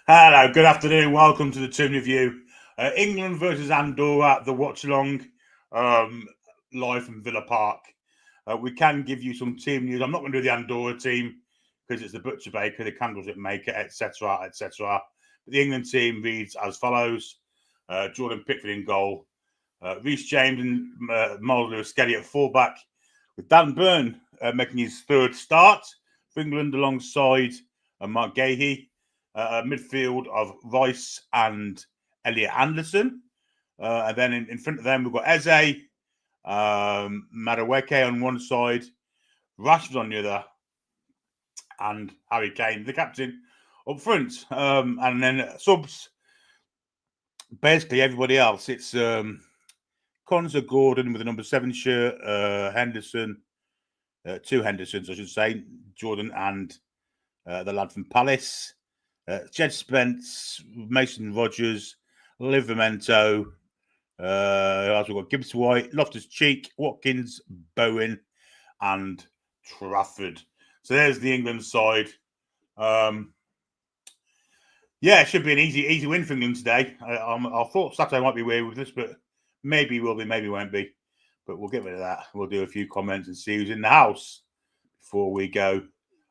Hello, good afternoon. Welcome to the Toon review. England versus Andorra, the watch along, live from Villa Park. We can give you some team news. I'm not going to do the Andorra team because it's the butcher baker, the candles it maker, etc., etc. But the England team reads as follows: Jordan Pickford in goal, Reece James and Miles Lewis-Skelly at fullback, with Dan Burn making his third start for England alongside Mark Gahey. Midfield of Rice and Elliot Anderson. And then in front of them, we've got Eze, Madueke on one side, Rashford on the other, and Harry Kane, the captain, up front. And then subs, basically everybody else. It's Conza Gordon with the number 7 shirt, Henderson, two Hendersons, I should say, Jordan and the lad from Palace. Jed Spence, Mason Rogers, Livramento, we've got Gibbs White, Loftus-Cheek, Watkins, Bowen, and Trafford. So there's the England side. It should be an easy win for England today. I thought Saturday might be weird with this, but maybe will be, maybe won't be. But we'll get rid of that. We'll do a few comments and see who's in the house before we go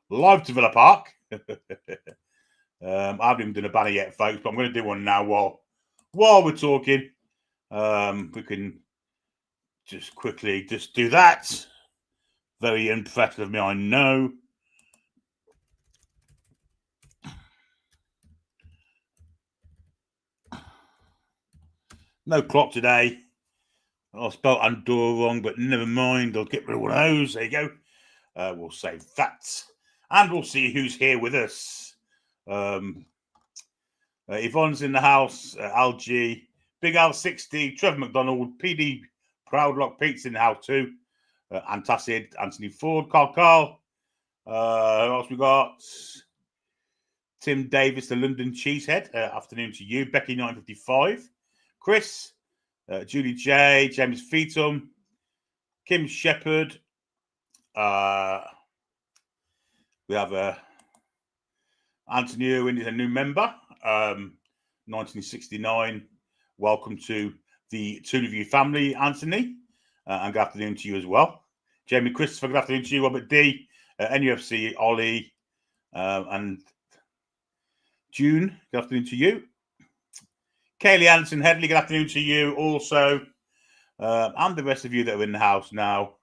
live to Villa Park. I haven't even done a banner yet, folks, but I'm going to do one now while we're talking. We can just quickly do that. Very unprofessional of me, I know. No clock today. I spelled Andorra wrong, but never mind. I'll get rid of one of those. There you go. We'll save that. And we'll see who's here with us. Yvonne's in the house, LG, Big Al 60, Trevor McDonald, PD Proudlock, Pete's in the house too, Antacid, Anthony Ford, Carl. Who else we got? Tim Davis, the London Cheesehead. Afternoon to you. Becky 955, Chris, Julie J, James Feetham, Kim Shepherd. We have Anthony Irwin is a new member, 1969. Welcome to the Toon of You family, Anthony. And good afternoon to you as well. Jamie Christopher, good afternoon to you. Robert D, NUFC, Ollie, and June, good afternoon to you. Kaylee Anderson Headley, good afternoon to you also. And the rest of you that are in the house now.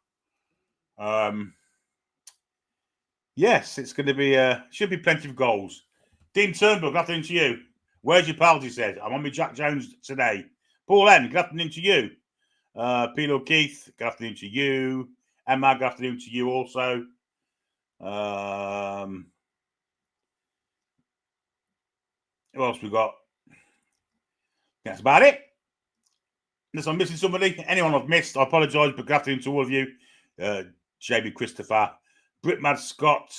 Yes, it's going to be, should be plenty of goals. Dean Turnbull, good afternoon to you. Where's your pals, he said. I'm on with Jack Jones today. Paul N, good afternoon to you. Pilo Keith, good afternoon to you. Emma, good afternoon to you also. Who else we got? That's about it. Unless I'm missing somebody. Anyone I've missed, I apologise, but good afternoon to all of you. Jamie Christopher. Britmad Scott.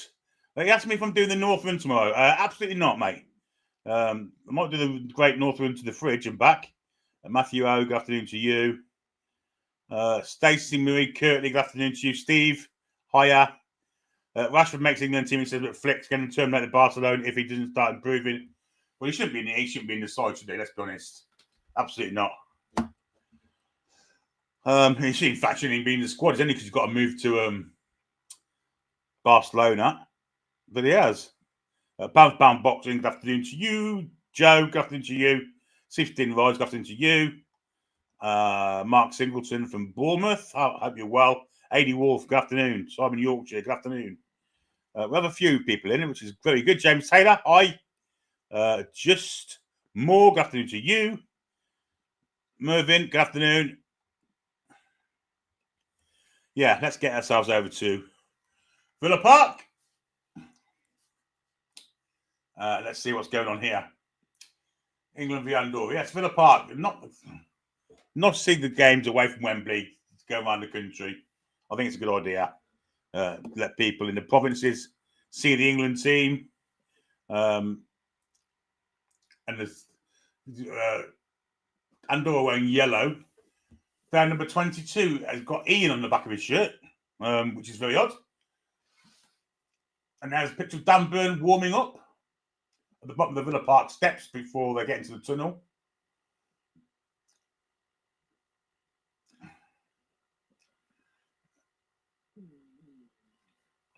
He asked me if I'm doing the North Run tomorrow. Absolutely not, mate. I might do the Great North Run to the fridge and back. Matthew O, good afternoon to you. Stacey Marie Kirtley, good afternoon to you. Steve, hiya. Rashford makes England team. He says that Flick's going to terminate the Barcelona if he doesn't start improving. Well, he shouldn't be in the side today, let's be honest. Absolutely not. He shouldn't factor in being in the squad. It's only because he's got to move to Barcelona, but he has. Bounce Boxing, good afternoon to you. Joe, good afternoon to you. 16 Rise, good afternoon to you. Mark Singleton from Bournemouth, I hope you're well. AD Wolf, good afternoon. Simon Yorkshire, good afternoon. We have a few people in it, which is very good. James Taylor, hi. Just more, good afternoon to you. Mervyn, good afternoon. Yeah, let's get ourselves over to Villa Park. Let's see what's going on here. England v Andorra. Yes, Villa Park. Not see the games away from Wembley to go around the country. I think it's a good idea. Let people in the provinces see the England team. And there's Andorra wearing yellow. Player number 22 has got Ian on the back of his shirt, which is very odd. And there's a picture of Dan Burn warming up. at the bottom of the Villa Park steps before they get into the tunnel.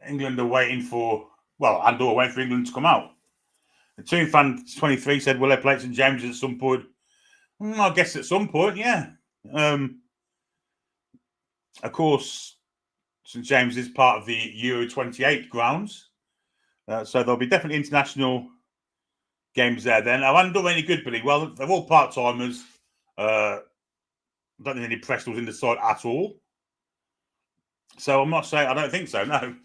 England are waiting for, Andorra waiting for England to come out. The Toon fan 23 said, will they play St James's at some point? I guess at some point, yeah. Of course, St James is part of the Euro 28 grounds. So there'll be definitely international games there then. I haven't done any good, Billy. Well, they're all part-timers. I don't think any pressure was in the side at all. So I'm not saying, I don't think so, no.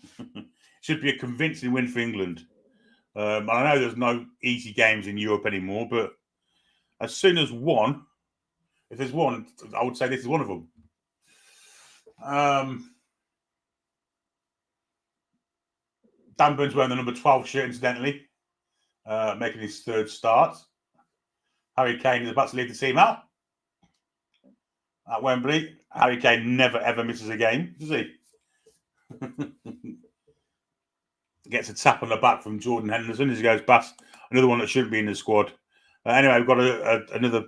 Should be a convincing win for England. I know there's no easy games in Europe anymore, but as soon as one, if there's one, I would say this is one of them. Dan Burns wearing the number 12 shirt, incidentally, making his third start. Harry Kane is about to leave the team out at Wembley. Harry Kane never, ever misses a game, does he? Gets a tap on the back from Jordan Henderson as he goes past another one that shouldn't be in the squad. Anyway, we've got another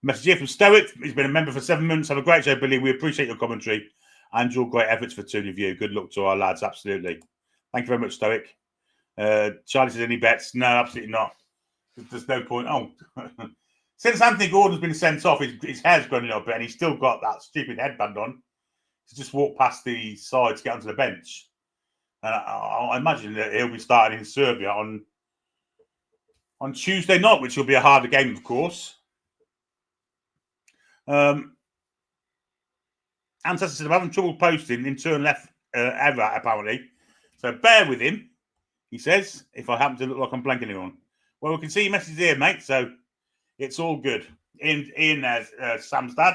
message here from Stoic. He's been a member for 7 months. Have a great show, Billy. We appreciate your commentary and your great efforts for Toon Review. Good luck to our lads, absolutely. Thank you very much, Stoic. Charlie says, any bets? No, absolutely not. There's no point. Oh, since Anthony Gordon's been sent off, his hair's grown a little bit and he's still got that stupid headband on. He's just walked past the side to get onto the bench. And I imagine that he'll be starting in Serbia on Tuesday night, which will be a harder game, of course. Ancestor said, I'm having trouble posting in turn left error, apparently. So bear with him, he says, if I happen to look like I'm blanking anyone. Well, we can see your message here, mate, so it's all good. Ian there's Sam's dad.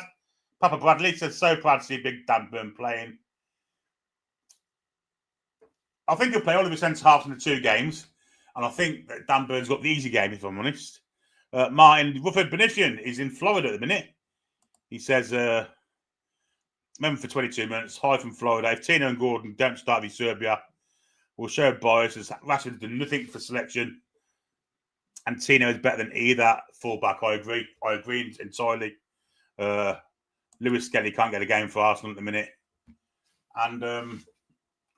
Papa Bradley says, so proud to see Big Dan Burn playing. I think he'll play all of his centre halves in the 2 games. And I think that Dan Burn's got the easy game, if I'm honest. Martin Rufford Benitian is in Florida at the minute. He says, member for 22 minutes, hi from Florida. If Tino and Gordon don't start with Serbia, we'll show bias as Rashford's done nothing for selection. And Tino is better than either fullback. I agree entirely. Lewis Skelly can't get a game for Arsenal at the minute. And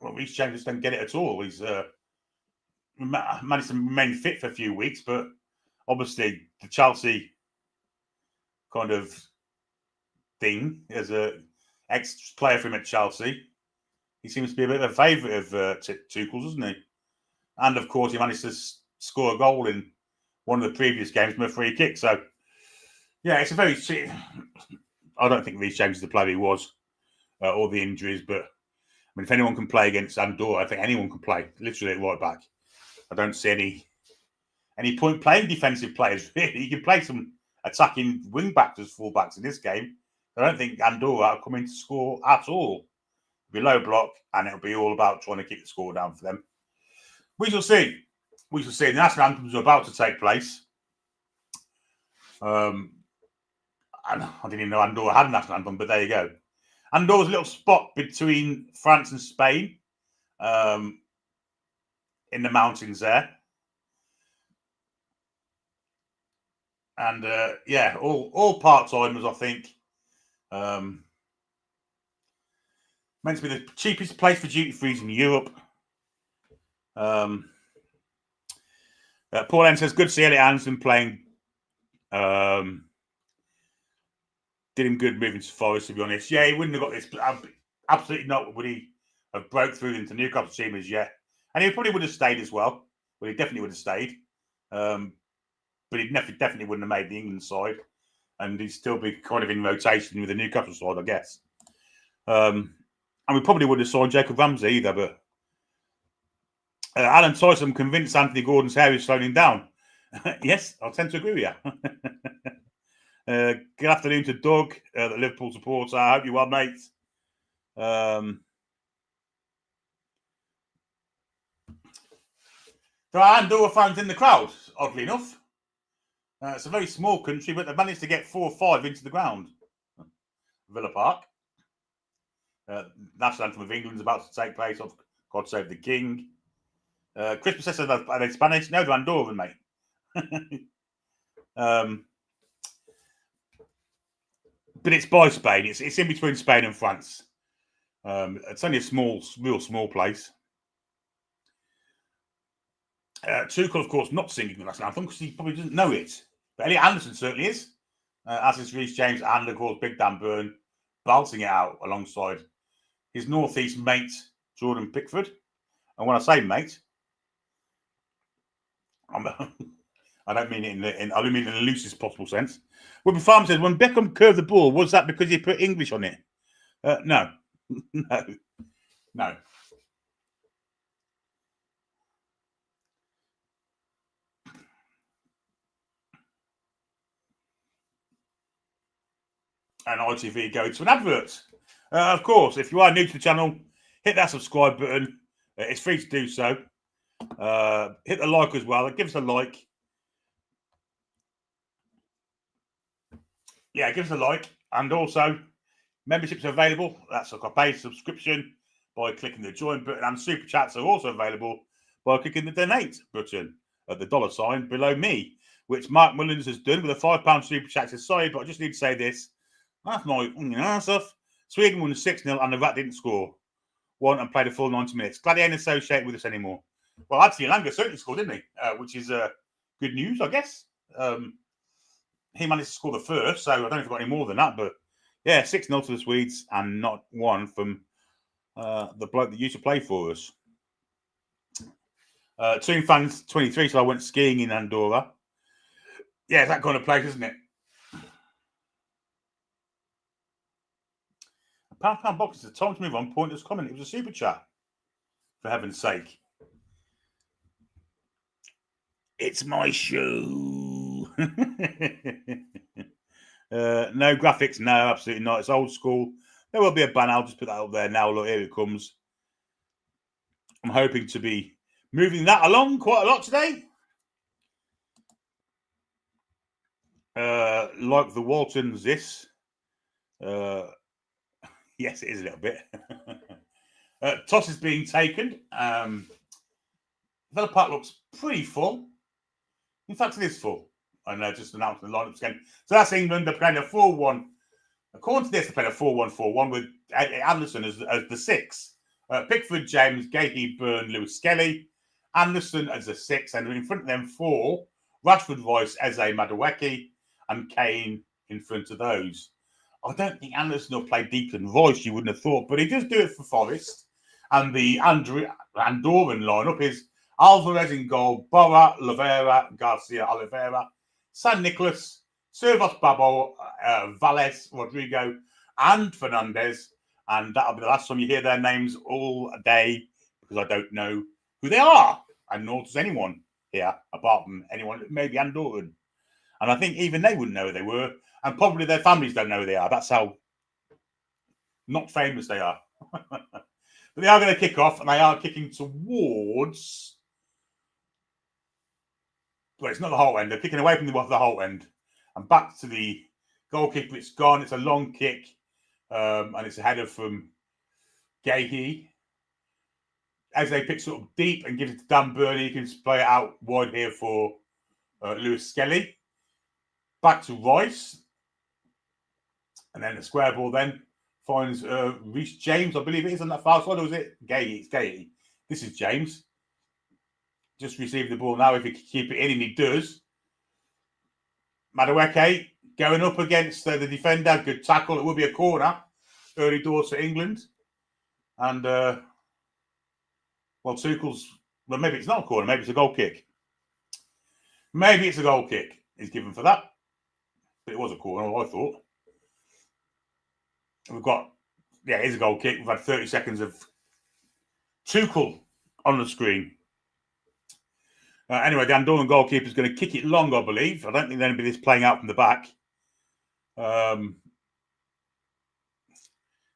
Reece James just don't get it at all. He's managed to remain fit for a few weeks, but obviously the Chelsea kind of thing as a ex-player for him at Chelsea, he seems to be a bit of a favourite of Tuchel's, isn't he? And of course, he managed to score a goal in one of the previous games from a free kick. So, yeah, it's a very. I don't think Reece James is the player he was, or the injuries, but. I mean, if anyone can play against Andorra, I think anyone can play, literally at right back. I don't see any point playing defensive players, really. You can play some attacking wing backs as full backs in this game. I don't think Andorra are coming to score at all. It'll be low block, and it'll be all about trying to keep the score down for them. We shall see. We shall see. The national anthems are about to take place. And I didn't even know Andorra had a national anthem, but there you go. Andorra's a little spot between France and Spain in the mountains there. And, yeah, all part-timers, I think. Meant to be the cheapest place for duty-frees in Europe. Paul N says, good to see Elliot Anderson playing. Did him good moving to Forest, to be honest. Yeah, he wouldn't have got this. Absolutely not would he have broke through into Newcastle team as yet. And he probably would have stayed as well. Well, he definitely would have stayed. But he definitely wouldn't have made the England side. And he'd still be kind of in rotation with the Newcastle side, I guess. And we probably wouldn't have signed Jacob Ramsey either. But Alan Tyson convinced Anthony Gordon's hair is slowing him down. Yes, I tend to agree with you. Good afternoon to Doug, the Liverpool supporter. I hope you're well, mate. There are Andorra fans in the crowd, oddly enough. It's a very small country, but they've managed to get 4 or 5 into the ground. Villa Park. National anthem of England is about to take place. Of God Save the King. Christmas says are they Spanish? No, they're Andorran, mate. But it's by Spain. It's in between Spain and France. It's only a real small place. Tuchel, of course, not singing the national anthem because he probably doesn't know it. But Elliot Anderson certainly is. As is Reece James and, of course, Big Dan Burn belting it out alongside his northeast mate, Jordan Pickford. And when I say mate, I don't mean it I don't mean it in the loosest possible sense. Wilby Farm says, when Beckham curved the ball, was that because he put English on it? No. No. And ITV go to an advert. Of course, if you are new to the channel, hit that subscribe button. It's free to do so. Hit the like as well. Give us a like. Yeah, give us a like. And also, memberships are available. That's like a paid subscription by clicking the join button. And super chats are also available by clicking the donate button at the $sign below me, which Mark Mullins has done with a £5 super chat to side. But I just need to say this. That's my stuff. Sweden won 6-0 and the Rat didn't score one and played a full 90 minutes. Glad he ain't associated with us anymore. Well, actually, Elanga certainly scored, didn't he? Which is good news, I guess. He managed to score the first, so I don't know if we've got any more than that. But yeah, 6-0 to the Swedes and not one from the bloke that used to play for us. Toon fans 23, so I went skiing in Andorra. Yeah, it's that kind of place, isn't it? £1 box is the time to move on. Pointless comment. It was a super chat. For heaven's sake. It's my show. No graphics. No, absolutely not. It's old school. There will be a ban. I'll just put that up there now. Look, here it comes. I'm hoping to be moving that along quite a lot today. Like the Waltons, this. Yes, it is a little bit. Toss is being taken. Villa Park looks pretty full. In fact, it is full. And just announced the lineups again. So that's England. They're playing a 4-1. According to this, they're playing a 4-1-4-1 with Anderson as the 6. Pickford, James, Gahey, Byrne, Lewis Skelly. Anderson as the 6. And in front of them 4. Rashford, Rice, Eze, Madueke, and Kane in front of those. I don't think Anderson will play deeper than Rice, you wouldn't have thought. But he does do it for Forest. And the Andorran lineup is Alvarez in goal, Bora, Oliveira, Garcia, Oliveira, San Nicolas, Servos, Babo, Valles, Rodrigo, and Fernandez. And that'll be the last time you hear their names all day because I don't know who they are. And nor does anyone here, apart from anyone, maybe Andorran. And I think even they wouldn't know who they were. And probably their families don't know who they are. That's how not famous they are. But they are going to kick off, and they are kicking towards... Well, it's not the whole end. They're kicking away from the whole end. And back to the goalkeeper. It's gone. It's a long kick. And it's a header from Gahey. As they picks it up deep and gives it to Dan Burn, he can play it out wide here for Lewis Skelly. Back to Rice. And then the square ball then finds Reece James, I believe it is, on that far side. Or was it Gahey? It's Gahey. This is James. Just received the ball now. If he can keep it in, and he does. Madueke going up against the defender. Good tackle. It will be a corner. Early doors for England. And, well, Tuchel's... Well, maybe it's not a corner. Maybe it's a goal kick. Maybe it's a goal kick. He's given for that. But it was a corner, I thought. We've got... Yeah, it is a goal kick. We've had 30 seconds of Tuchel on the screen. Anyway, the Andorran goalkeeper is going to kick it long, I believe. I don't think anybody's playing out from the back. And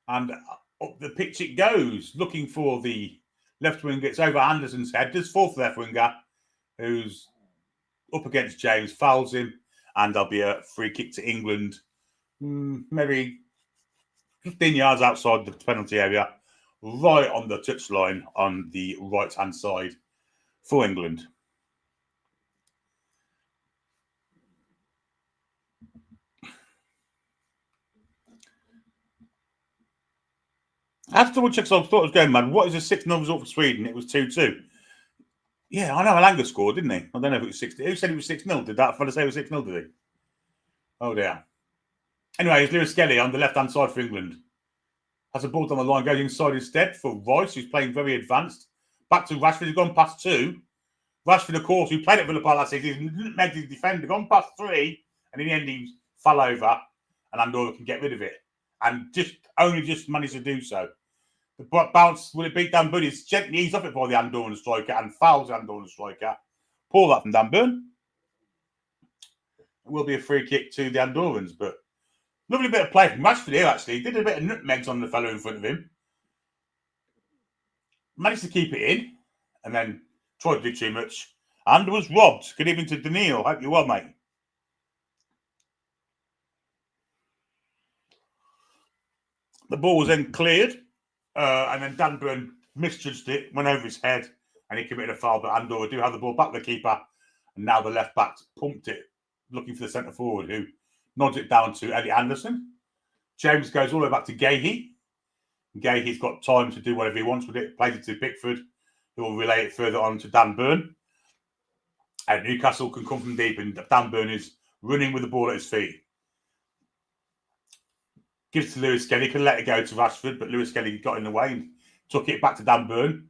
up the pitch it goes, looking for the left winger. It's over Anderson's head. Does fourth left winger, who's up against James, fouls him, and there'll be a free kick to England, maybe 15 yards outside the penalty area, right on the touchline on the right-hand side for England. I have to double check, so I thought it was going mad. What is a 6-0 result for Sweden? It was 2-2. Yeah, I know Alanga scored, didn't he? I don't know if it was 6. Who said it was 6-0? Did that fella say it was 6-0, did he? Oh, dear. Anyway, it's Lewis Skelly on the left-hand side for England. Has a ball down the line, goes inside instead for Rice, who's playing very advanced. Back to Rashford, who's gone past 2. Rashford, of course, who played at Villa Park last season, didn't make his defender, gone past 3, and in the end he fell over, and Andorra can get rid of it. And only just managed to do so. The bounce, will it beat Dan Burn? It's gently eased off it by the Andorran striker and fouls the Andorran striker. Pull that from Dan Burn. It will be a free kick to the Andorrans, but lovely bit of play from Rashford here, actually. He did a bit of nutmegs on the fellow in front of him. Managed to keep it in, and then tried to do too much. And was robbed. Good evening to Daniil. Hope you're well, mate. The ball was then cleared. And then Dan Burn misjudged it, went over his head, and he committed a foul. But Andorra do have the ball back to the keeper. And now the left back pumped it, looking for the centre forward, who nods it down to Eddie Anderson. James goes all the way back to Gahey. Gahey's got time to do whatever he wants with it. Plays it to Bickford, who will relay it further on to Dan Burn. And Newcastle can come from deep, and Dan Burn is running with the ball at his feet. Gives to Lewis Skelly, could let it go to Rashford, but Lewis Skelly got in the way and took it back to Dan Burn.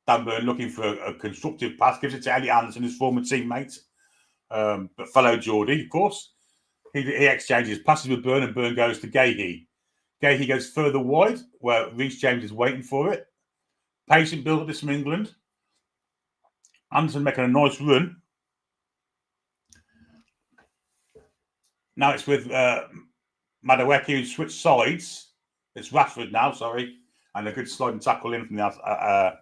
Dan Burn looking for a constructive pass, gives it to Elliot Anderson, his former teammate, but fellow Geordie, of course. He exchanges passes with Burn, and Burn goes to Gahey. Gahey goes further wide, where Reece James is waiting for it. Patient build up this from England. Anderson making a nice run. Now it's with Matchday, who switched sides. It's Rashford now, sorry. And a good sliding tackle in from the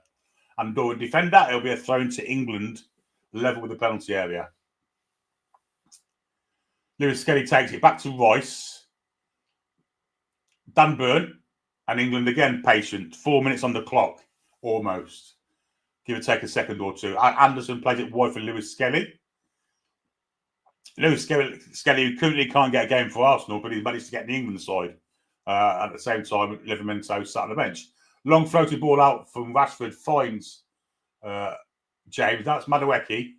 Andorran defender. It'll be a throw to England, level with the penalty area. Lewis Skelly takes it back to Rice. Dan Burn, and England again patient. 4 minutes on the clock, almost. Give or take a second or two. Anderson plays it wide for Lewis Skelly. Lewis Skelly, who currently can't get a game for Arsenal, but he's managed to get the England side. At the same time, Livramento sat on the bench. Long floated ball out from Rashford, finds James. That's Matchday.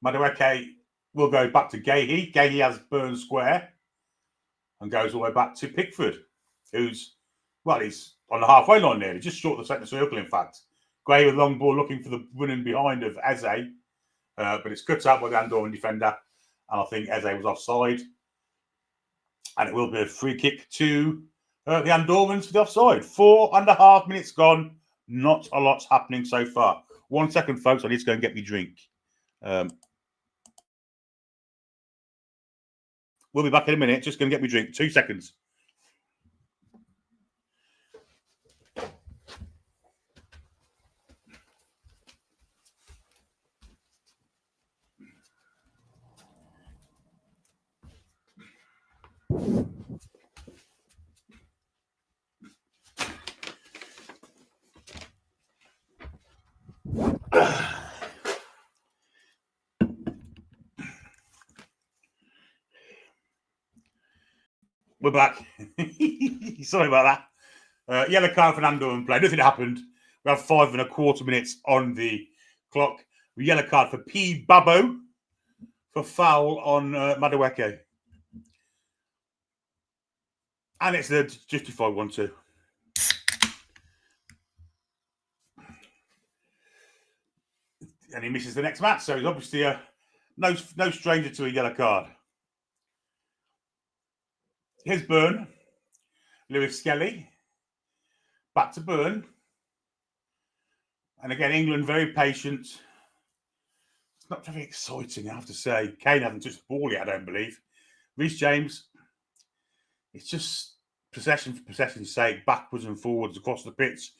Matchday will go back to Gahey. Gahey has Burn square and goes all the way back to Pickford, who's, well, he's on the halfway line nearly, just short of the centre circle, in fact. Gray with long ball looking for the running behind of Eze, but it's cut out by the Andorran defender. And I think Eze was offside. And it will be a free kick to the Andorrans for the offside. 4.5 minutes gone. Not a lot's happening so far. 1 second, folks. I need to go and get me drink. We'll be back in a minute. Just going to get me drink. 2 seconds. We're back. Sorry about that. Yellow card for Andorran play. Nothing happened. We have 5.25 minutes on the clock. Yellow card for P. Babbo for foul on Matchday. And it's a justified 1-2. And he misses the next match, so he's obviously no stranger to a yellow card. Here's Burn. Lewis Skelly. Back to Burn. And again, England very patient. It's not very exciting, I have to say. Kane hasn't touched the ball yet, I don't believe. Reece James. It's just possession for possession's sake, backwards and forwards across the pitch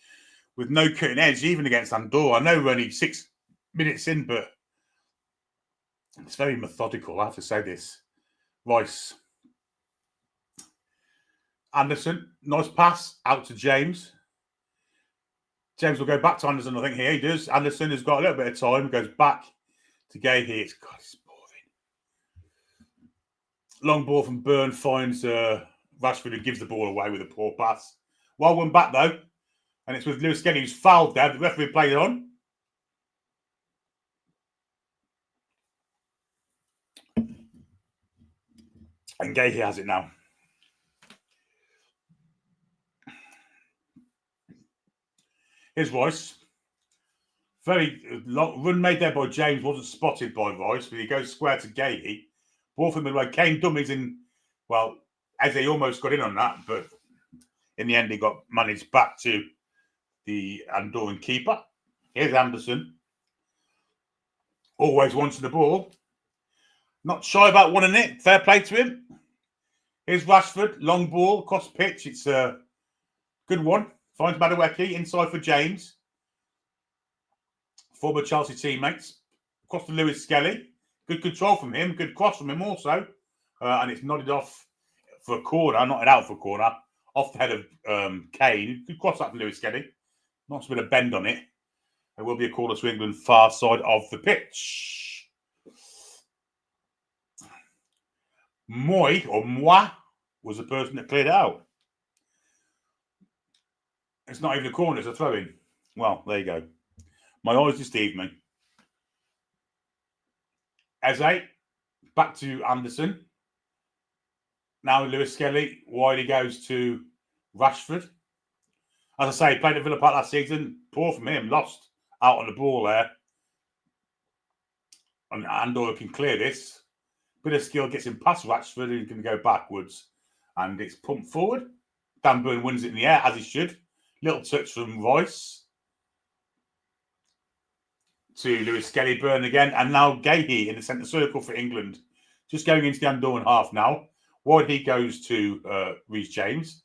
with no cutting edge, even against Andorra. I know we're only 6 minutes in, but it's very methodical, I have to say this. Rice. Anderson, nice pass out to James. James will go back to Anderson, I think here he does. Anderson has got a little bit of time, goes back to Gahey. It's boring. Long ball from Byrne finds Rashford, who gives the ball away with a poor pass. Well won back though, and it's with Lewis Kelly who's fouled there. The referee played it on. And Gahey has it now. Here's Royce. Very long run made there by James, wasn't spotted by Royce, but he goes square to Gahey. Ball from the way. Kane dummies in. Well, Eze almost got in on that, but in the end, he got managed back to the Andorran keeper. Here's Anderson. Always wanting the ball. Not shy about winning it. Fair play to him. Here's Rashford. Long ball across pitch. It's a good one. Finds Madueke inside for James. Former Chelsea teammates. Across to Lewis Skelly. Good control from him. Good cross from him also. And it's nodded off for a corner. Not out for a corner. Off the head of Kane. Good cross up from Lewis Skelly. Not a bit of bend on it. There will be a corner to England far side of the pitch. Moi was the person that cleared it out. It's not even a corner, it's a throw-in. Well, there you go. My eyes deceived me. Eze, back to Anderson. Now Lewis Skelly, wide he goes to Rashford. As I say, played at Villa Park last season. Poor from him, lost out on the ball there. And Andorra can clear this. Bit of skill gets him past Rashford, who's going to go backwards. And it's pumped forward. Dan Burn wins it in the air, as he should. Little touch from Royce to Lewis Skelly. Burn again. And now Gahey in the centre circle for England. Just going into the Andorran half now. Wide he goes to Reece James.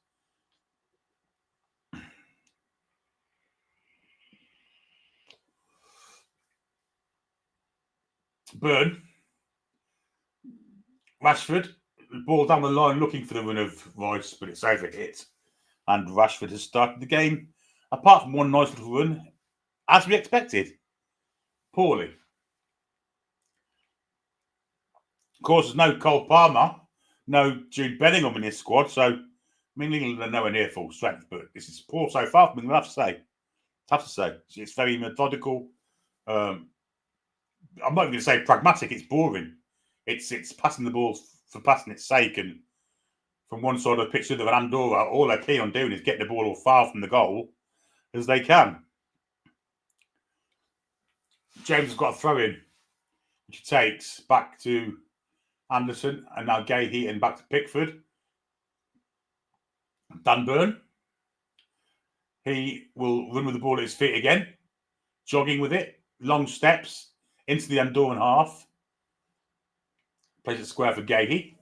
Burn. Rashford. Ball down the line looking for the run of Royce, but it's over hit. And Rashford has started the game, apart from one nice little run, as we expected. Poorly. Of course, there's no Cole Palmer, no Jude Bellingham in this squad, so I mean, England are nowhere near full strength, but this is poor so far from England, I have to say. It's very methodical. I'm not even going to say pragmatic, it's boring. It's passing the ball for passing its sake, and from one side of the pitch to the other, Andorra, all they're keen on doing is getting the ball as far from the goal as they can. James has got a throw in, which he takes back to Anderson, and now Gahey and back to Pickford. Dan Burn. He will run with the ball at his feet again, jogging with it, long steps into the Andorran half. Plays it square for Gahey.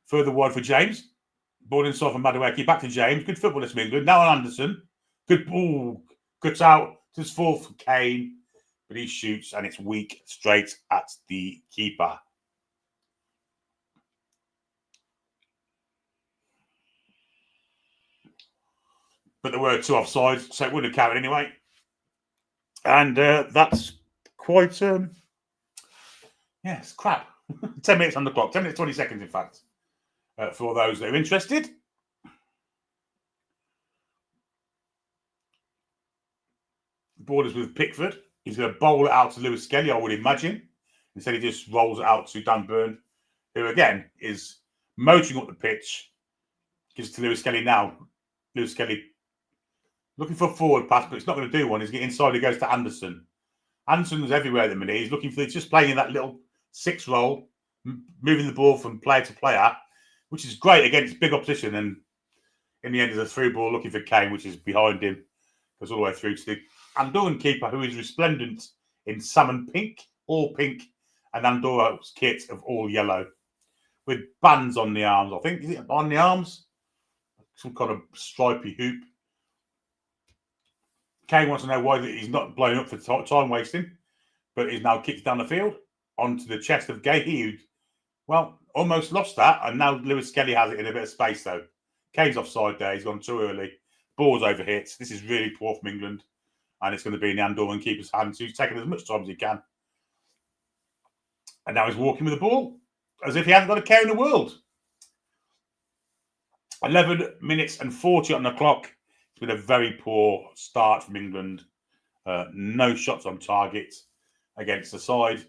Further wide for James. Ball inside for Madueke. Back to James. Good football this England. Now on Anderson. Good ball. Cuts out. Just fall for Kane. But he shoots and it's weak straight at the keeper. But there were two offsides, so it wouldn't have counted anyway. And that's quite, it's crap. 10 minutes on the clock. 10 minutes, 20 seconds, in fact. For those that are interested. Ball is with Pickford. He's going to bowl it out to Lewis Skelly, I would imagine. Instead, he just rolls it out to Dan Burn, who, again, is motoring up the pitch. Gives it to Lewis Skelly now. Lewis Skelly looking for a forward pass, but it's not going to do one. He's getting inside. He goes to Anderson. Anderson's everywhere at the minute. He's looking for, he's just playing in that little six role, moving the ball from player to player, which is great against big opposition. And in the end, there's a through ball looking for Kane, which is behind him. Goes all the way through to the Andorran keeper, who is resplendent in salmon pink, all pink, and Andorra's kit of all yellow, with bands on the arms. I think, is it on the arms? Some kind of stripy hoop. Kane wants to know why he's not blowing up for time wasting, but he's now kicked down the field onto the chest of Gahey, who, well, almost lost that, and now Lewis Skelly has it in a bit of space, though. Kane's offside there. He's gone too early. Ball's overhit. This is really poor from England. And it's going to be in the Andorran keeper's hands, who's taking as much time as he can. And now he's walking with the ball as if he hasn't got a care in the world. 11 minutes and 40 on the clock. It's been a very poor start from England. No shots on target against the side.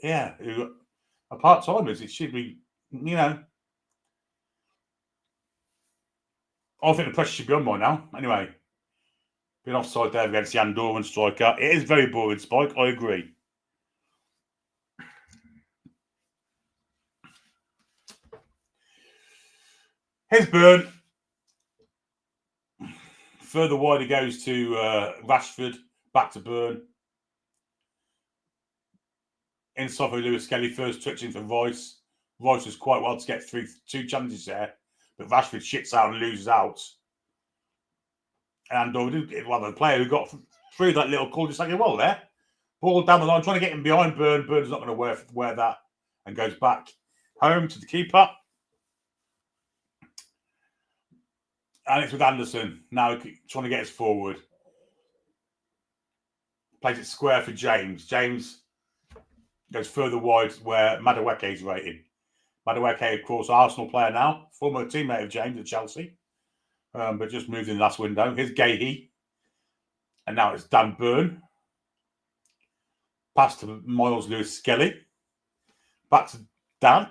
Yeah, who are part-timers. It should be, I think the pressure should be on by now. Anyway, being offside there against the Andorran striker. It is very boring, Spike. I agree. Here's Burn. Further wide it goes to Rashford. Back to Burn. Inside for Lewis Kelly. First touch into Rice. Rice was quite well to get through 2 challenges there. But Rashford shits out and loses out. And the player who got through that little cul-de-sac well there. Ball down the line, trying to get him behind Burn. Burn's not going to wear that and goes back home to the keeper. And it's with Anderson. Now trying to get us forward. Plays it square for James. James goes further wide where Madueke is rated. Madueke, of course, Arsenal player now. Former teammate of James at Chelsea. But just moved in the last window. Here's Gahey. And now it's Dan Burn. Pass to Miles Lewis-Skelly. Back to Dan.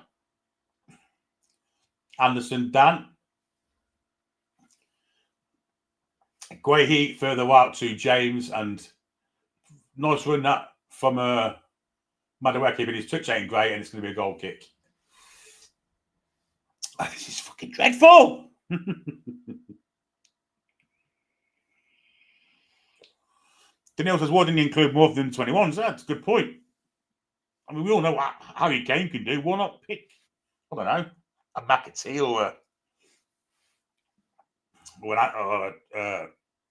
Anderson, Dan. Gahey further out to James. And nice run that from Madueke, but his touch ain't great and it's going to be a goal kick. Oh, this is fucking dreadful. Daniel says, why didn't you include more than 21s? That's a good point. I mean, we all know what Harry Kane can do. Why not pick, I don't know, a McAtee or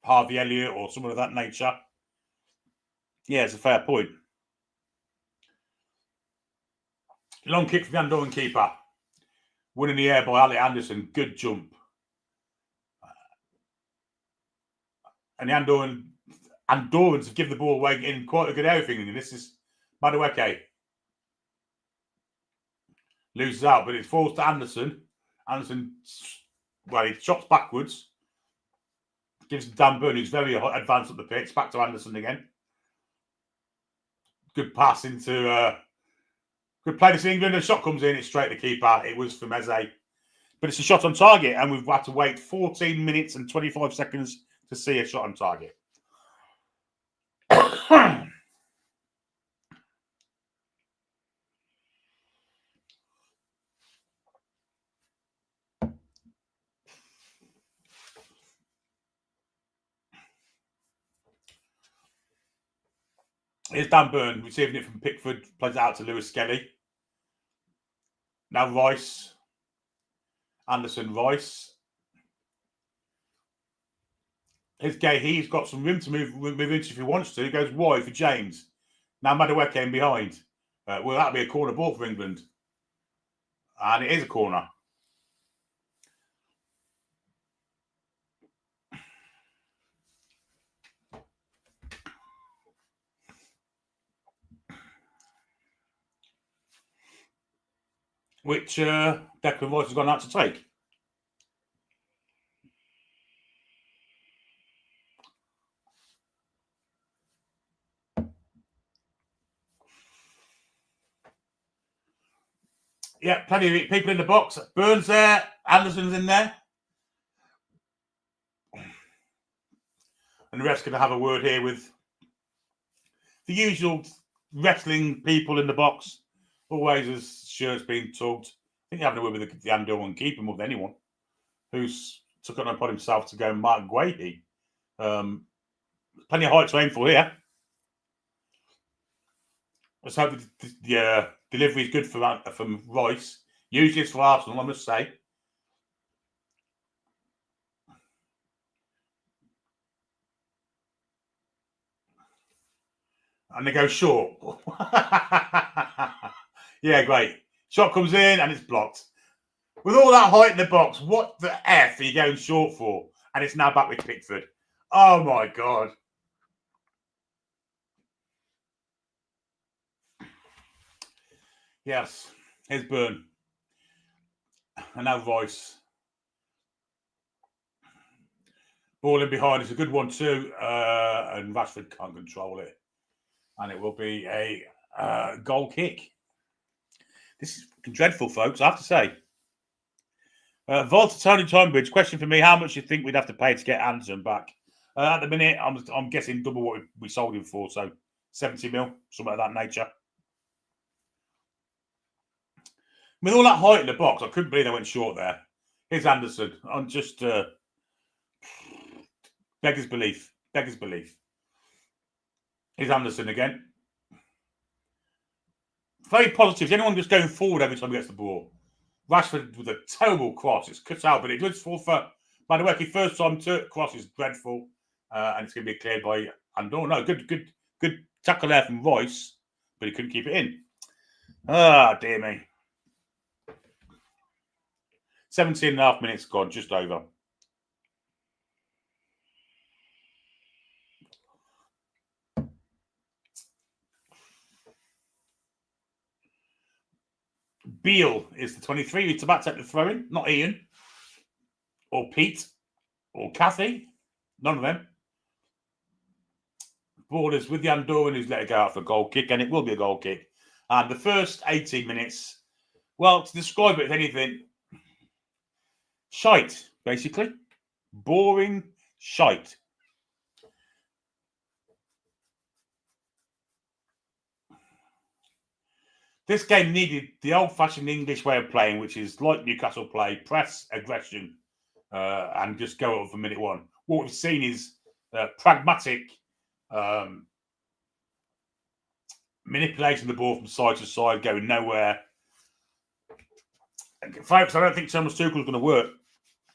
Harvey Elliott or someone of that nature? Yeah, it's a fair point. Long kick from the Andorran keeper. Win in the air by Ali Anderson. Good jump. And the Andorrans have given the ball away in quite a good area. And this is Madueke. Loses out, but it falls to Anderson. Anderson, he shots backwards. Gives Dan Burn, who's very advanced up the pitch. Back to Anderson again. Good pass into... good play to England. The shot comes in. It's straight to keeper. It was from Eze. But it's a shot on target. And we've had to wait 14 minutes and 25 seconds to see a shot on target. Here's Dan Burn receiving it from Pickford. Plays it out to Lewis Skelly. Now Rice. Anderson, Rice. Here's Gahey. He's got some room to move into if he wants to. He goes wide for James. Now Madueke in behind. Well, that'll be a corner ball for England. And it is a corner. Which Declan Rice has gone out to take. Yeah, plenty of people in the box. Burns there. Anderson's in there. And the ref's going to have a word here with the usual wrestling people in the box. Always as shirts being tugged. I think you're having a word with the Andorran keeper more than anyone, who's took it upon himself to go and mark Gahey. Plenty of height to aim for here. Let's hope the delivery is good from Rice. Usually it's for Arsenal, I must say. And they go short. Yeah, great. Shot comes in and it's blocked. With all that height in the box, what the F are you going short for? And it's now back with Pickford. Oh, my God. Yes. Here's Burn. And now Royce. Ball in behind. It's a good one, too. And Rashford can't control it. And it will be a goal kick. This is dreadful, folks, I have to say. Volta Tony Tonebridge, question for me: how much do you think we'd have to pay to get Anderson back? At the minute, I'm guessing double what we sold him for, so 70 mil, something of that nature. With all that height in the box, I couldn't believe they went short there. Here's Anderson. I'm just beggars belief. Beggars belief. Here's Anderson again. Very positive. Is anyone just going forward every time he gets the ball? Rashford with a terrible cross. It's cut out, but it does fall for Madueke. First time to cross is dreadful, and it's going to be cleared by Andorra. No, good tackle there from Royce, but he couldn't keep it in. Ah, dear me. 17 and a half minutes gone, just over. Beale is the 23. He's about to take the throw in. Not Ian, or Pete, or Kathy. None of them. Ball is with the Andorran, who's let it go out for a goal kick, and it will be a goal kick. And the first 18 minutes, well, to describe it as anything, shite, basically. Boring shite. This game needed the old-fashioned English way of playing, which is like Newcastle play, press, aggression, and just go up for minute one. What we've seen is pragmatic manipulating the ball from side to side, going nowhere. Folks, I don't think Thomas Tuchel is going to work.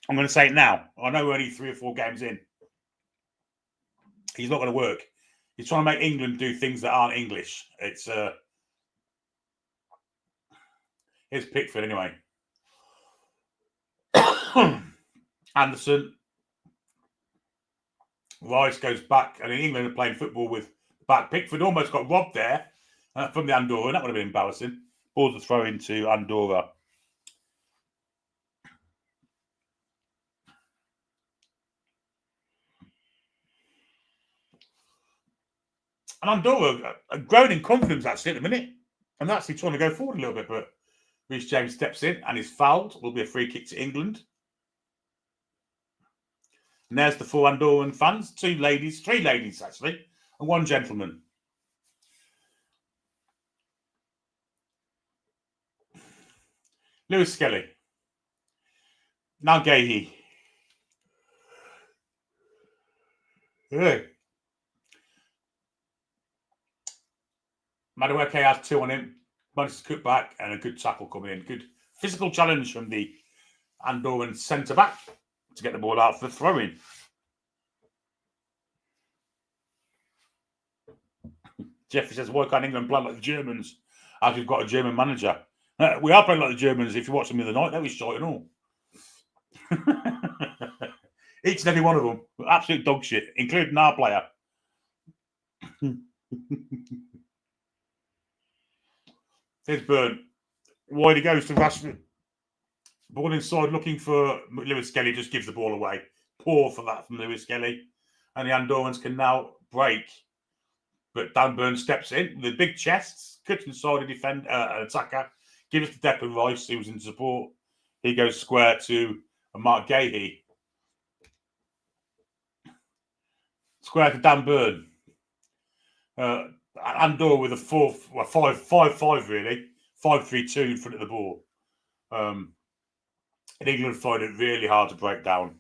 I'm going to say it now. I know we're only 3 or 4 games in. He's not going to work. He's trying to make England do things that aren't English. It's here's Pickford anyway. Anderson. Rice goes back, and in England are playing football with back. Pickford almost got robbed there from the Andorra. That would have been embarrassing. Ball to throw into Andorra. And Andorra are growing in confidence actually at the minute. And actually trying to go forward a little bit, but Reece James steps in and is fouled. Will be a free kick to England. And there's the 4 Andorran fans. 2 ladies, 3 ladies actually, and 1 gentleman. Lewis Skelly. Now Gahey. Hey. Madueke has 2 on him. Manages to cut back and a good tackle coming in. Good physical challenge from the Andorran centre-back to get the ball out for the throw-in. Jeffrey says, why can't England play like the Germans? As we've got a German manager. We are playing like the Germans. If you watch them the other night, they were shite and all. Each and every one of them. Absolute dog shit, including our player. Here's Burn. Wide he goes to Rashford. Ball inside looking for Lewis Skelly, just gives the ball away. Poor for that from Lewis Skelly. And the Andorrans can now break. But Dan Burn steps in with big chests, cuts inside an attacker, gives it to Declan Rice, who was in support. He goes square to Mark Gahey. Square to Dan Burn. Andorra with a 5-5 really. 5-3-2 in front of the ball. And England find it really hard to break down.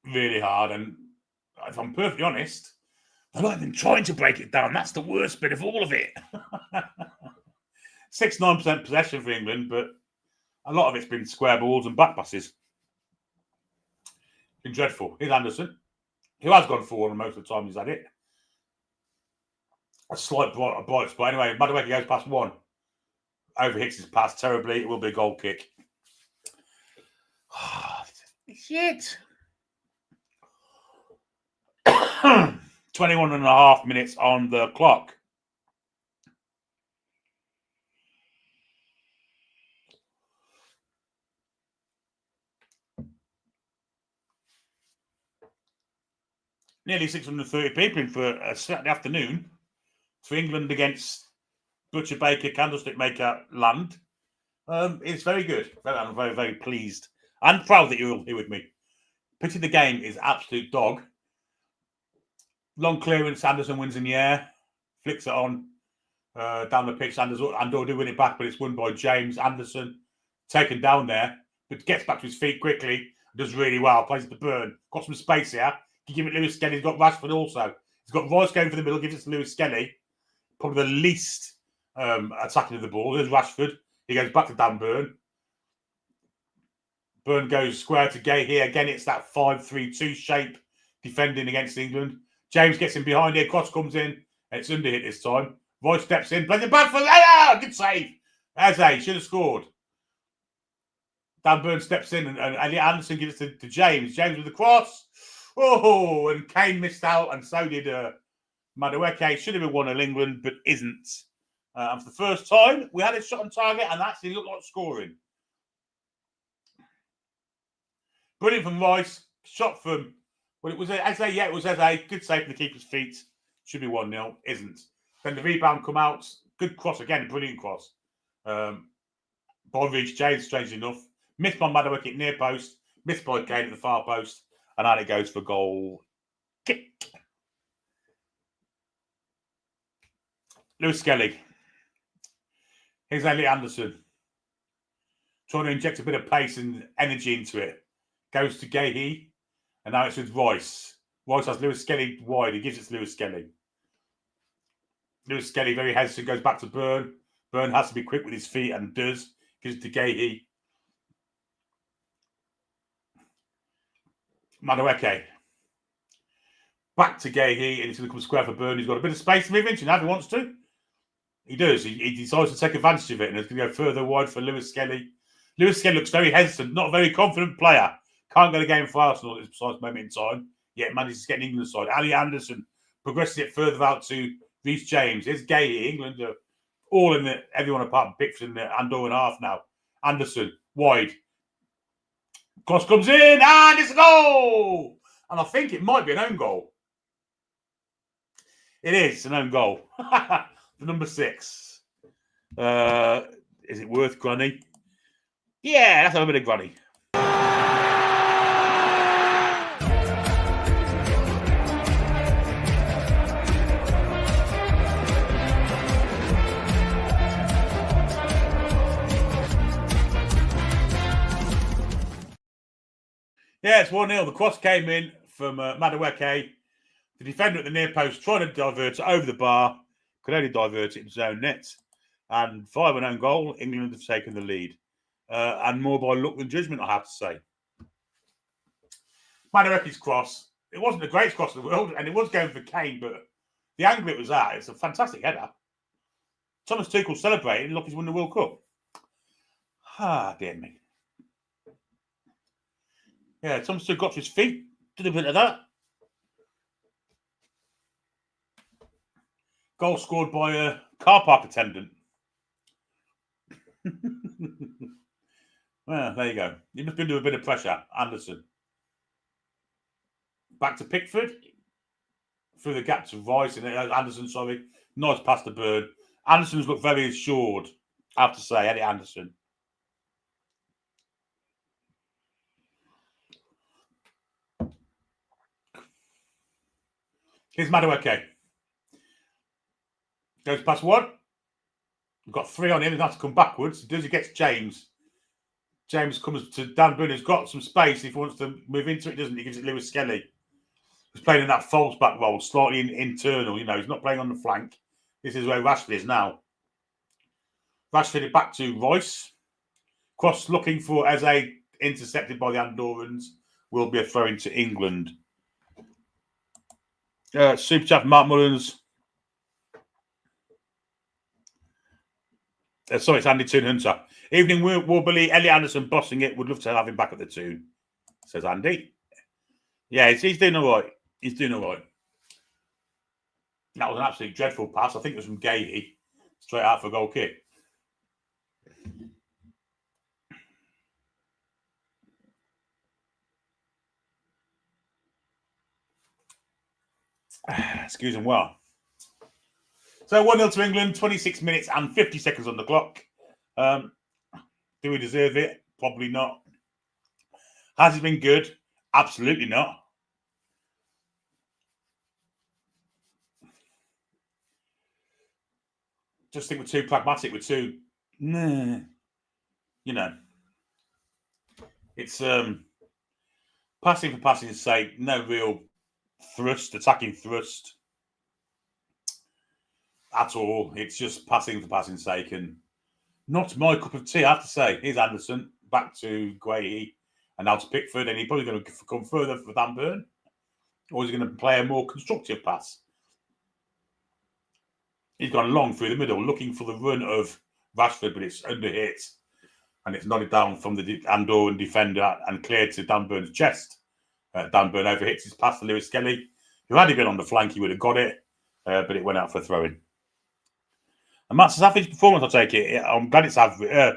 Really hard. And if I'm perfectly honest, they're not even trying to break it down. That's the worst bit of all of it. 6-9% possession for England, but a lot of it's been square balls and back passes. Been dreadful. Here's Anderson, who has gone forward most of the time he's had it. A slight bright spot. Anyway, Madueke goes past 1. Overhits his pass terribly. It will be a goal kick. Shit. 21 and a half minutes on the clock. Nearly 630 people in for a Saturday afternoon for England against Butcher Baker, Candlestick Maker land. It's very good. I'm very, very pleased and proud that you're all here with me. Pitching the game is absolute dog. Long clearance, Anderson wins in the air, flicks it on down the pitch. Andorra do win it back, but it's won by James Anderson. Taken down there, but gets back to his feet quickly. Does really well. Plays it to Burn. Got some space here. Can give it Lewis Skelly. He's got Rashford also. He's got Royce going for the middle. Gives it to Lewis Skelly. Probably the least attacking of the ball. There's Rashford. He goes back to Dan Burn. Burn goes square to Gay here. Again, it's that 5-3-2 shape defending against England. James gets in behind here. Cross comes in. It's under hit this time. Royce steps in. Plays it back for Leia. Good save. Eze should have scored. Dan Burn steps in and Elliot Anderson gives it to James. James with the cross. Oh, and Kane missed out, and so did Madueke. Should have been 1-0 England, but isn't. And for the first time, we had a shot on target and actually looked like scoring. Brilliant from Rice. Shot from, well, it was Eze. Yeah, it was Eze. Good save from the keeper's feet. Should be 1-0. Isn't. Then the rebound come out. Good cross again. Brilliant cross. Ball reached James, strangely enough. Missed by Madueke at near post. Missed by Kane at the far post. And out it goes for goal kick. Lewis Skelly. Here's Elliot Anderson. Trying to inject a bit of pace and energy into it. Goes to Gahey. And now it's with Royce. Royce has Lewis Skelly wide. He gives it to Lewis Skelly. Lewis Skelly, very hesitant, goes back to Burn. Burn has to be quick with his feet and does. Gives it to Gahey. Madueke. Back to Gahey, and he's going to come square for Burn. He's got a bit of space to move into now if he wants to. He does. He decides to take advantage of it, and it's going to go further wide for Lewis Skelly. Lewis Skelly looks very hesitant, not a very confident player. Can't get a game for Arsenal at this precise moment in time, yet manages to get an England side. Ali Anderson progresses it further out to Reece James. Here's Gahey. England are all in the, everyone apart from Pickford in the Andorra and a half now. Anderson, wide. Cross comes in, and it's a goal! And I think it might be an own goal. It is an own goal. The number 6. Is it worth Granny? Yeah, that's a bit of Granny. Yeah, it's 1-0. The cross came in from Madueke. The defender at the near post trying to divert it over the bar. Could only divert it in his own net. And 5-0 goal. England have taken the lead. And more by luck than judgment, I have to say. Madueke's cross. It wasn't the greatest cross in the world, and it was going for Kane, but the angle it was at, it's a fantastic header. Thomas Tuchel celebrating. Look, he's won the World Cup. Ah, dear me. Yeah, Thomas Tuchel got to his feet. Did a bit of that. Goal scored by a car park attendant. Well, there you go. He must be under a bit of pressure. Anderson. Back to Pickford. Through the gap to Rice. And Anderson, sorry. Nice pass to Burn. Anderson's looked very assured, I have to say, Eddie Anderson. Here's Madueke. Goes past one. We've got 3 on him. He has to come backwards. He does. He gets James. James comes to Dan Burn, who's got some space. If he wants to move into it, doesn't he? Gives it Lewis Skelly. He's playing in that false back role, slightly internal. You know, he's not playing on the flank. This is where Rashford is now. Rashford it back to Royce. Cross looking for Eze, intercepted by the Andorrans. Will be a throw into England. Super chat Mark Mullins. Sorry, it's Andy Toon Hunter. Evening, Warbilly, Elliot Anderson bossing it. Would love to have him back at the Toon. says Andy. Yeah, he's doing all right. He's doing all right. That was an absolutely dreadful pass. I think it was from Gahey, straight out for a goal kick. Excuse him well. So 1-0 to England, 26 minutes and 50 seconds on the clock. Do we deserve it? Probably not. Has it been good? Absolutely not. Just think we're too pragmatic. We're too, you know, it's passing for passing's sake. No real thrust, attacking thrust at all. It's just passing for passing's sake, and not my cup of tea, I have to say. Here's Anderson back to Gahey and now to Pickford, and he's probably going to come further for Dan Burn, or he's going to play a more constructive pass. He's gone long through the middle, looking for the run of Rashford, but it's under hit, and it's nodded down from the Andorran defender and cleared to Dan Burn's chest. Dan Burn overhits his pass to Lewis Skelly, who had he been on the flank, he would have got it, but it went out for a throw-in. And Matt's average performance, I'll take it. I'm glad it's average.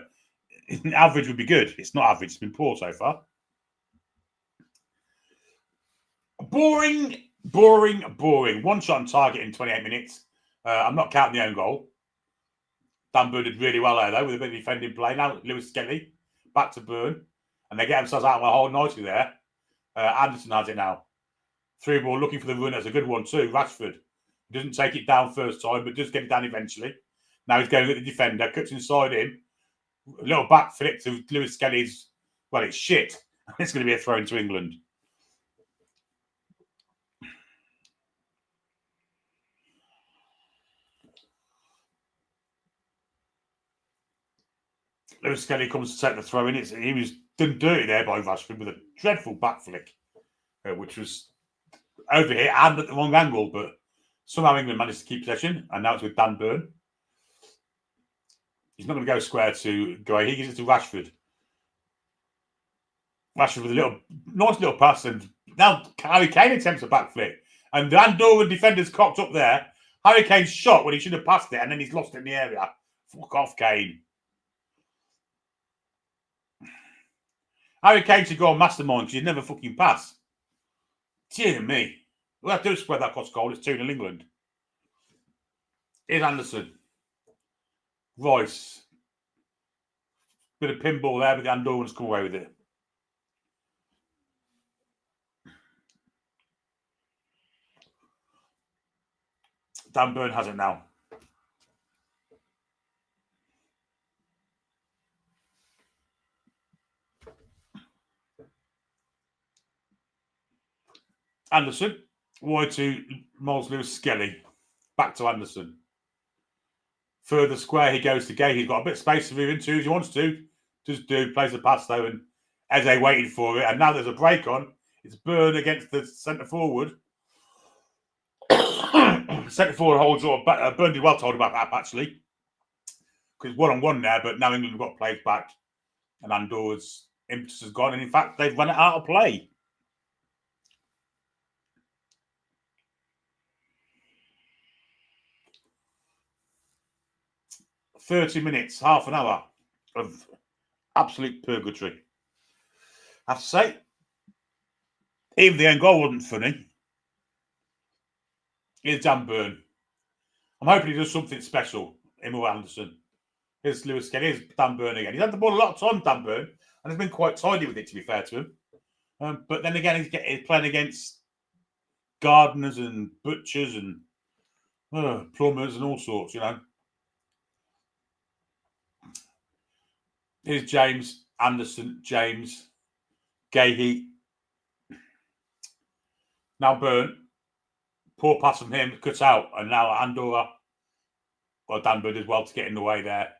Average would be good. It's not average. It's been poor so far. Boring. One shot on target in 28 minutes. I'm not counting the own goal. Dan Burn did really well there, though, with a bit of defending play. Now Lewis Skelly back to Burn, and they get themselves out of a hole nicely there. Anderson has it now. Through ball, looking for the run. That's a good one too. Rashford doesn't take it down first time, but does get it down eventually. Now he's going at the defender, cuts inside him. A little back flip to Lewis Skelly's. Well, it's shit. It's going to be a throw into England. Lewis Skelly comes to take the throw in. He was done dirty there by Rashford with a dreadful back flick, which was over here and at the wrong angle, but somehow England managed to keep possession, and now it's with Dan Burn. He's not going to go square to Gahey. He gives it to Rashford. Rashford with a nice little pass, and now Harry Kane attempts a back flick, and the Andorran defender's cocked up there. Harry Kane's shot when he should have passed it, and then he's lost it in the area. Fuck off, Kane. Harry Kane should go on mastermind because he'd never fucking pass. Dear me. We'll have to spread that across goal. It's 2-0 England. Here's Anderson. Rice. Bit of pinball there, but the Andorrans come away with it. Dan Burn has it now. Anderson. Wide to Miles Lewis Skelly. Back to Anderson. Further square, he goes to Gahey. He's got a bit of space to move into if he wants to. Just plays the pass though, and Eze waited for it. And now there's a break on. It's Burn against the centre forward. Centre forward holds up. Burn did well to hold him back up actually, because 1-on-1 there. But now England have got played back, and Andorra's impetus has gone. And in fact, they've run it out of play. "30 minutes, half an hour of absolute purgatory. I have to say, even the end goal wasn't funny. Here's Dan Burn. I'm hoping he does something special, him or Anderson. Here's Lewis Skelly. Here's Dan Burn again. He's had the ball a lot of time, Dan Burn, and has been quite tidy with it, to be fair to him. But then again, he's playing against gardeners and butchers and plumbers and all sorts, you know. Here's James, Anderson, James, Gahey. Now Burn. Poor pass from him, cut out. And now Andorra. Well, Dan Burn did well to get in the way there.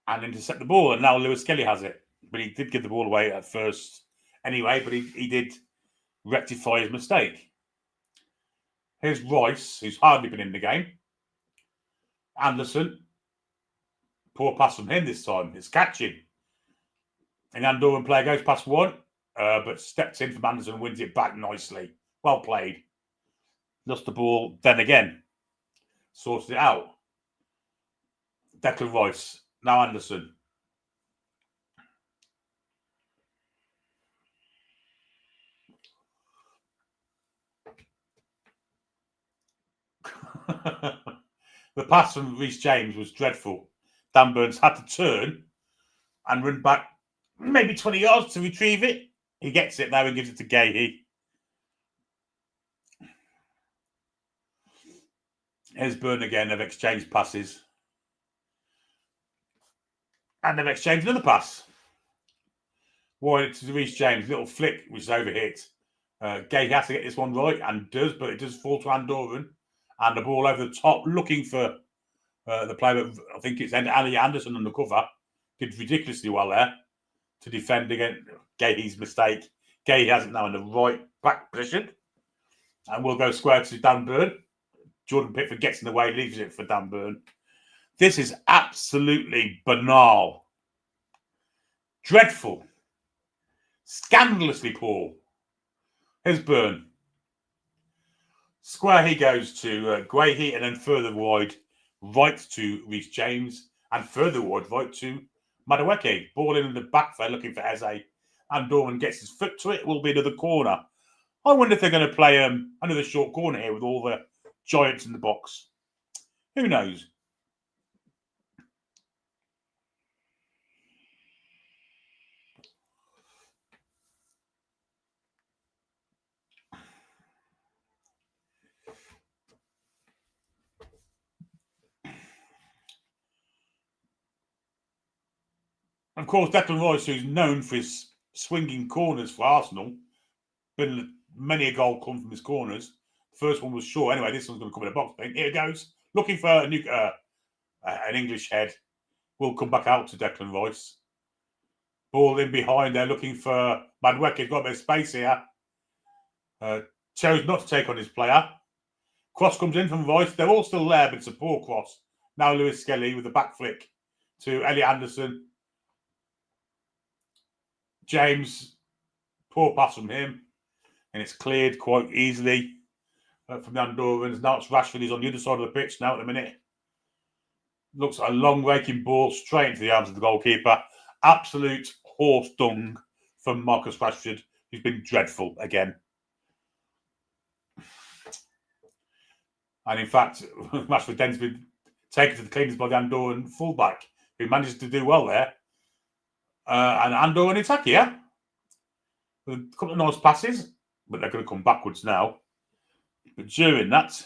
And intercept the ball. And now Lewis Skelly has it. But he did give the ball away at first anyway. But he did rectify his mistake. Here's Rice, who's hardly been in the game. Anderson. Poor pass from him this time. It's catching. An Andorran player goes past one, but steps in from Anderson and wins it back nicely. Well played. Lost the ball, then again. Sorted it out. Declan Rice. Now Anderson. The pass from Reece James was dreadful. Dan Burns had to turn and run back maybe 20 yards to retrieve it. He gets it now and gives it to Gahey. Here's Burn again. They've exchanged passes. And they've exchanged another pass. Wide to Reece James. Little flick, which is overhit. Gahey has to get this one right and does, but it does fall to Andorran. And the ball over the top, looking for the player. I think it's Ali Anderson on the cover. Did ridiculously well there to defend against Gahey's mistake. Gahey has it now in the right back position. And we'll go square to Dan Burn. Jordan Pickford gets in the way, leaves it for Dan Burn. This is absolutely banal. Dreadful. Scandalously poor. Here's Burn. Square he goes to Gahey and then further wide right to Reece James and further wide right to Madueke. Ball in the back there looking for Eze. Andorran gets his foot to it. It will be another corner. I wonder if they're going to play another short corner here with all the giants in the box. Who knows? Of course, Declan Rice, who's known for his swinging corners for Arsenal, been many a goal come from his corners. The first one was short. Anyway, this one's going to come in a box. Here it goes. Looking for a new, an English head. We'll come back out to Declan Rice. Ball in behind there, looking for Madueke. He's got a bit of space here. Chose not to take on his player. Cross comes in from Rice. They're all still there, but it's a poor cross. Now Lewis Skelly with a back flick to Elliot Anderson. James, poor pass from him. And it's cleared quite easily from the Andorrans. Now it's Rashford. He's on the other side of the pitch now at the minute. Looks like a long raking ball straight into the arms of the goalkeeper. Absolute horse dung from Marcus Rashford, who's been dreadful again. And in fact, Rashford then's been taken to the cleaners by the Andorran fullback, who manages to do well there. And Andorran attack here. With a couple of nice passes, but they're going to come backwards now. But during that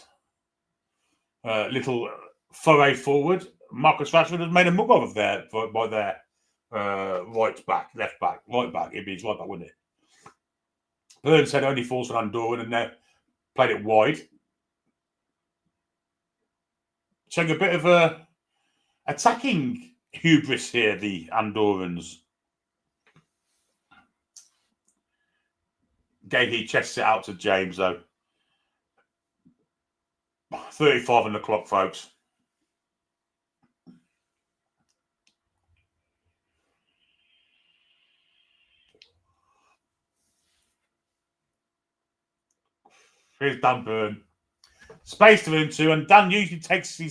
little foray forward, Marcus Rashford has made a mug of there by their right back, left back, right back. It'd be his right back, wouldn't it? Burns said only falls for Andorran and they played it wide. Showing a bit of a attacking hubris here, the Andorrans. Gahey chests it out to James, though. 35 on the clock, folks. Here's Dan Burn. Space to run into, and Dan usually takes the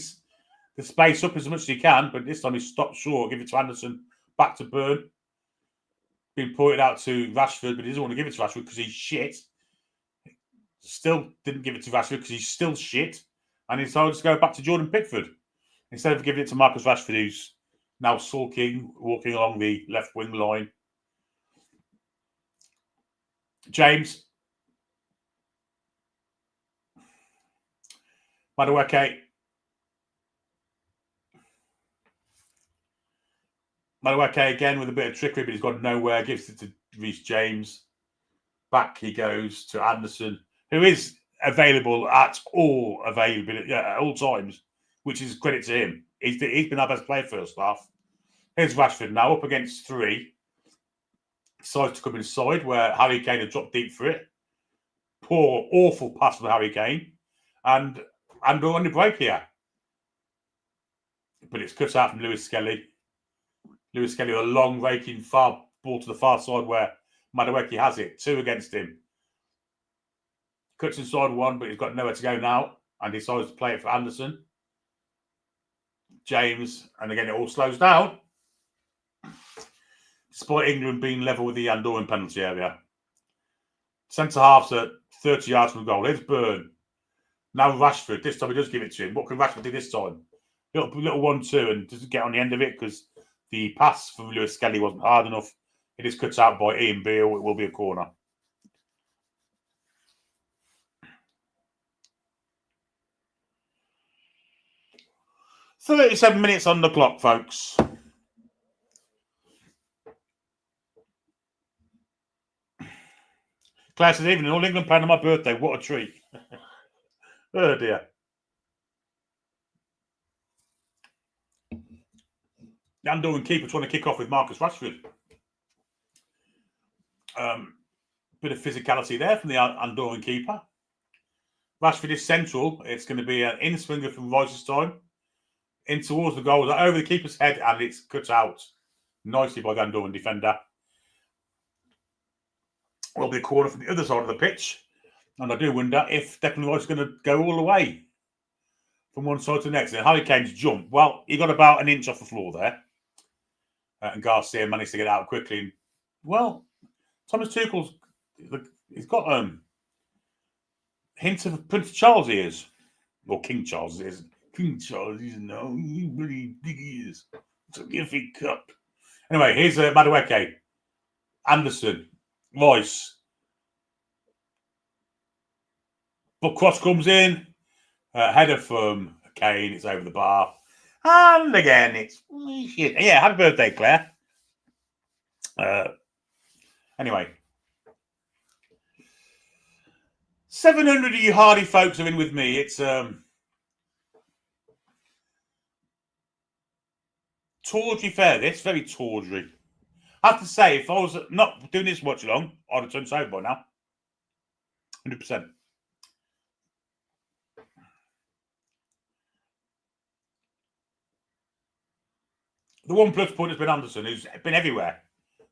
space up as much as he can, but this time he stopped short. Give it to Anderson. Back to Burn. Been pointed out to Rashford, but he doesn't want to give it to Rashford because he's shit. Still didn't give it to Rashford because he's still shit. And he decided to go back to Jordan Pickford instead of giving it to Marcus Rashford, who's now sulking, walking along the left wing line. James. Madueke. Madueke again with a bit of trickery, but he's got nowhere. Gives it to Reece James. Back he goes to Anderson, who is available at all times, which is credit to him. He's been our best player first half. Here's Rashford now up against three. Decides to come inside where Harry Kane had dropped deep for it. Poor, awful pass from Harry Kane. And Andorra on the break here. But it's cut out from Lewis Skelly. Lewis Skelly with a long raking, far ball to the far side where Madueke has it. 2 against him. Cuts inside 1, but he's got nowhere to go now and decides to play it for Anderson. James, and again, it all slows down. Despite England being level with the Andorran penalty area. Centre half's at 30 yards from goal. Here's Byrne. Now Rashford. This time he does give it to him. What can Rashford do this time? Little 1-2 and doesn't get on the end of it because the pass from Lewis Skelly wasn't hard enough. It is cut out by Ian Beale. It will be a corner. 37 minutes on the clock, folks. Claire says, evening, all England playing on my birthday. What a treat. Oh, dear. The Andorran keeper trying to kick off with Marcus Rashford. Bit of physicality there from the Andorran keeper. Rashford is central. It's going to be an in-swinger from Rice's time. In towards the goal, over the keeper's head, and it's cut out nicely by the Andorran defender. Will be a corner from the other side of the pitch. And I do wonder if Declan Rice is going to go all the way from one side to the next. And Harry Kane's jump. Well, he got about an inch off the floor there. And Garcia managed to get out quickly. And, well, Thomas Tuchel's he's got hints of Prince Charles ears. Or King Charles ears. King Charles, you know, he really big ears. It's a gifted cup. Anyway, here's Madueke. Anderson. Rice. But cross comes in. Header from Kane. It's over the bar. And again, it's shit. Yeah, happy birthday, Claire. Anyway. 700 of you hardy folks are in with me. It's tawdry fair, this. Very tawdry. I have to say, if I was not doing this much long, I'd have turned sober by now. 100%. The one plus point has been Anderson, who's been everywhere.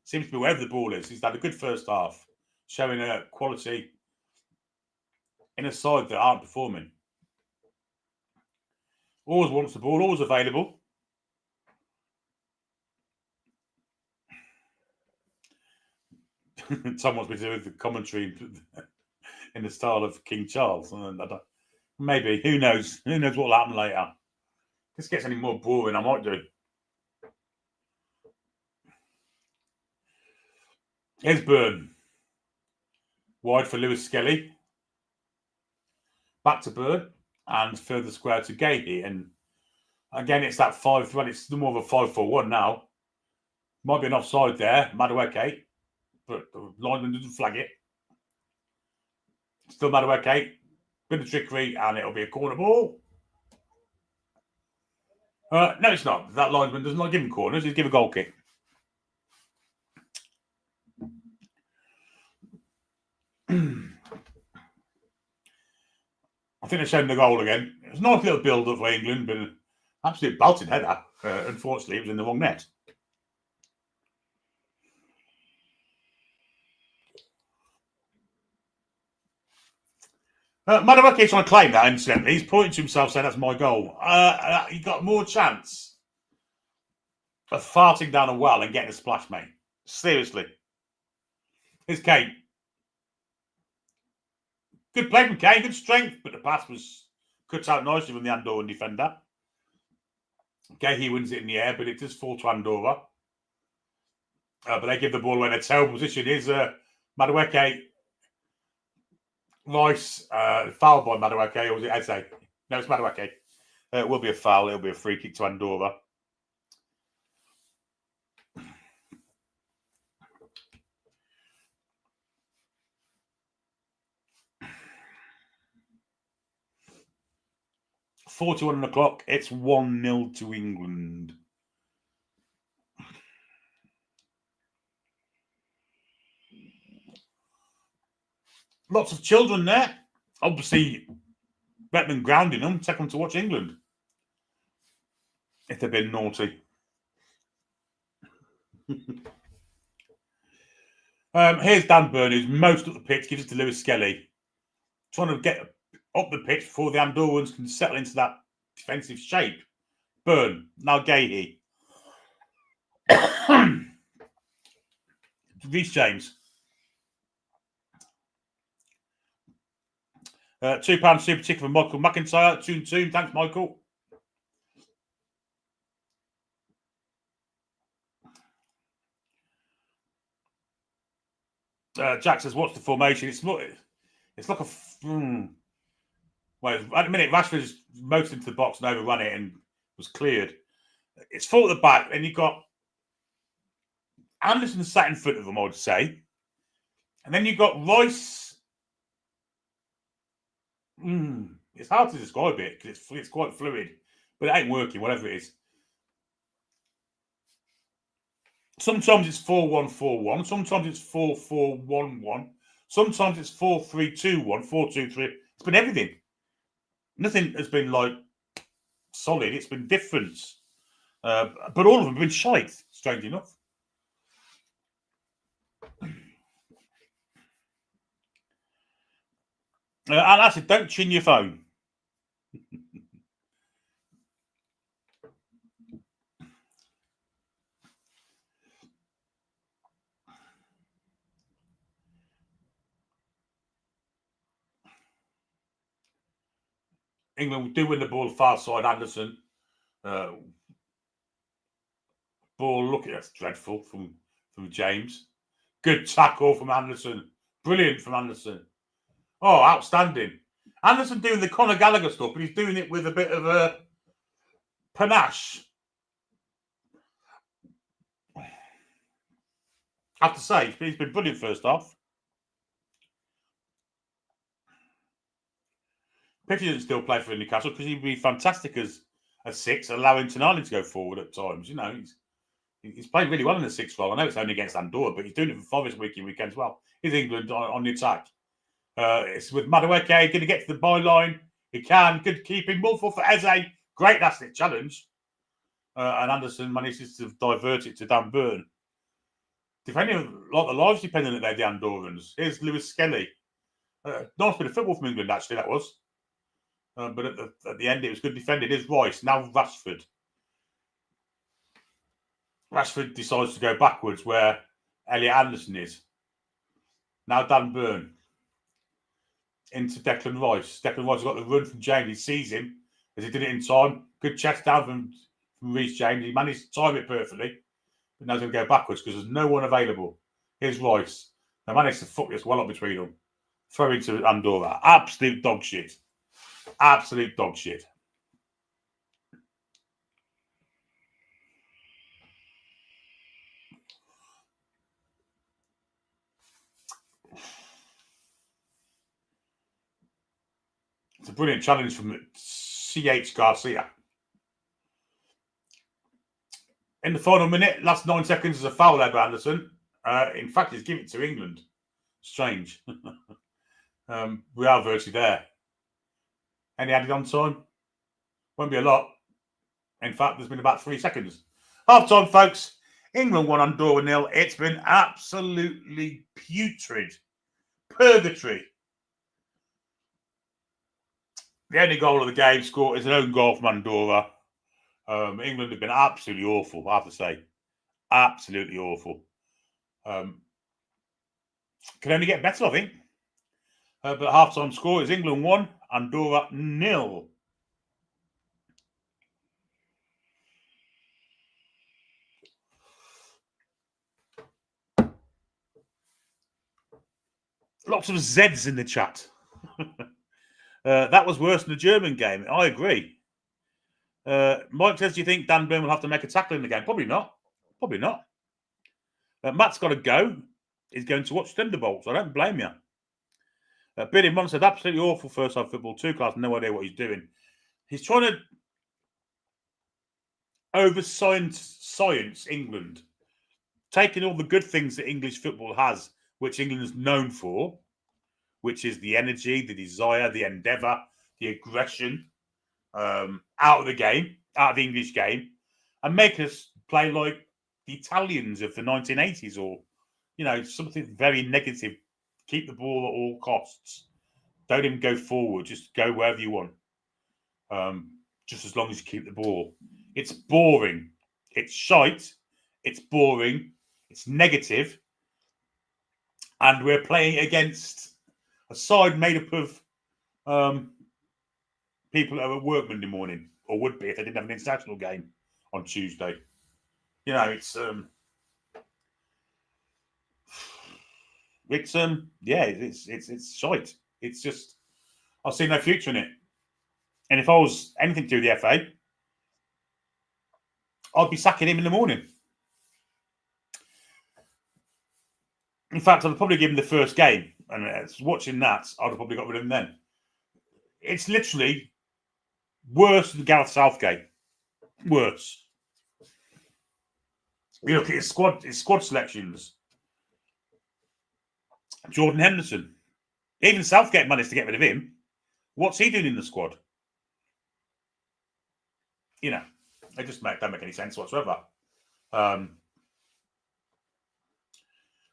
Seems to be wherever the ball is. He's had a good first half, showing a quality in a side that aren't performing. Always wants the ball, always available. Tom wants me to do the commentary in the style of King Charles. Maybe. Who knows? Who knows what will happen later? If this gets any more boring, I might do. Here's Byrne. Wide for Lewis Skelly. Back to Byrne. And further square to Gahey. And again, it's that 5. Well, it's more of a 5-4-1 now. Might be an offside there. Madueke. But the lineman doesn't flag it. Still Madueke. Bit of trickery. And it'll be a corner ball. No, it's not. That lineman does not give him corners. He's give a goal kick. I think they showed him the goal again. It was a nice little build-up for England, but an absolute belted header. Unfortunately, it was in the wrong net. Madueke's trying to claim that, incidentally. He's pointing to himself saying, that's my goal. He got more chance of farting down a well and getting a splash, mate. Seriously. Here's Kane. Good play from Kane, good strength, but the pass was cut out nicely from the Andorran defender. Gahey wins it in the air, but it does fall to Andorra. But they give the ball away in a terrible position. Here's Madueke. Rice, foul by Madueke, or was it Eze? No, it's Madueke. It will be a foul. It'll be a free kick to Andorra. .41 on the clock. It's 1-0 to England. Lots of children there. Obviously, better than grounding them. Take them to watch England. If they've been naughty. Here's Dan Burn, who's most up the pitch, gives it to Lewis Skelly. Trying to get up the pitch before the Andorrans can settle into that defensive shape. Burn, now Gahey. Reece James. £2 super ticket for Michael McIntyre. Toon. Thanks, Michael. Jack says, "What's the formation?" It's like a. Well, at the minute, Rashford's motored into the box and overrun it and was cleared. It's full at the back, and you've got Anderson sat in front of them, I would say, and then you've got Rice. It's hard to describe it because it's quite fluid, but it ain't working. Whatever it is. Sometimes it's 4-1-4-1. Sometimes it's 4-4-1-1. Sometimes it's 4-3-2-1, 4-2-3. It's been everything. Nothing has been like solid. It's been different. But all of them have been shite, strange enough. And I said, don't chin your phone. England do win the ball far side, Anderson. Ball, look at that's dreadful from James. Good tackle from Anderson. Brilliant from Anderson. Oh, outstanding. Anderson doing the Conor Gallagher stuff, but he's doing it with a bit of a panache. I have to say, he's been brilliant first half. Pity doesn't still play for Newcastle because he'd be fantastic as a 6, allowing Tonali to go forward at times. You know, he's played really well in the 6th role. I know it's only against Andorra, but he's doing it for Forest week in week as well. He's England on the attack. It's with Madueke going to get to the byline. He can. Good keeping. Mulful for Eze. Great last hit challenge. And Anderson manages to divert it to Dan Burn. Depending on like the lives depending on the Andorrans. Here's Lewis Skelly. Nice bit of football from England, actually, that was. But at the end, it was good defended. Here's Rice. Now Rashford. Rashford decides to go backwards where Elliot Anderson is. Now Dan Burn. Into Declan Rice. Declan Rice has got the run from James. He sees him as he did it in time. Good chest down from Reece James. He managed to time it perfectly. But now he's going to go backwards because there's no one available. Here's Rice. They managed to fuck this well up between them. Throw into Andorra. Absolute dog shit. Absolute dog shit. It's a brilliant challenge from C.H. Garcia. In the final minute, last 9 seconds is a foul there by Anderson. In fact, he's given it to England. Strange. We are virtually there. Any added on time? Won't be a lot. In fact, there's been about 3 seconds. Half time, folks. England 1, Andorra 0. It's been absolutely putrid. Purgatory. The only goal of the game scored is an own goal from Andorra. England have been absolutely awful, I have to say. Absolutely awful. Can only get better, I think. But half-time score is England 1, Andorra 0. Lots of Zs in the chat. That was worse than the German game. I agree. Mike says, do you think Dan Burn will have to make a tackle in the game? Probably not. Probably not. Matt's got to go. He's going to watch Thunderbolts. I don't blame you. Billy Mum said, absolutely awful first half football. 2 class, no idea what he's doing. He's trying to over science England. Taking all the good things that English football has, which England is known for, which is the energy, the desire, the endeavour, the aggression, out of the game, out of the English game, and make us play like the Italians of the 1980s or something very negative. Keep the ball at all costs. Don't even go forward. Just go wherever you want. Just as long as you keep the ball. It's boring. It's shite. It's boring. It's negative. And we're playing against a side made up of people that are at work Monday morning, or would be if they didn't have an international game on Tuesday. It's shite. It's just, I see no future in it. And if I was anything to do with the FA, I'd be sacking him in the morning. In fact, I'd probably give him the first game, and watching that, I'd have probably got rid of him then. It's literally worse than Gareth Southgate. Worse. You look at his squad selections. Jordan Henderson. Even Southgate managed to get rid of him. What's he doing in the squad? They just don't make any sense whatsoever.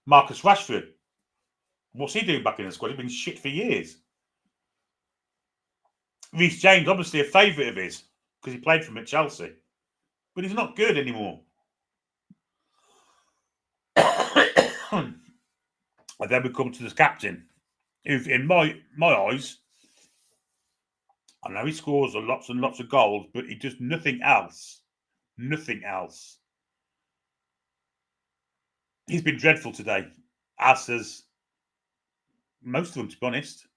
Marcus Rashford. What's he doing back in the squad? He's been shit for years. Reece James, obviously a favourite of his, because he played for him at Chelsea. But he's not good anymore. And then we come to this captain, who, in my eyes, I know he scores lots and lots of goals, but he does nothing else. Nothing else. He's been dreadful today, as has most of them, to be honest.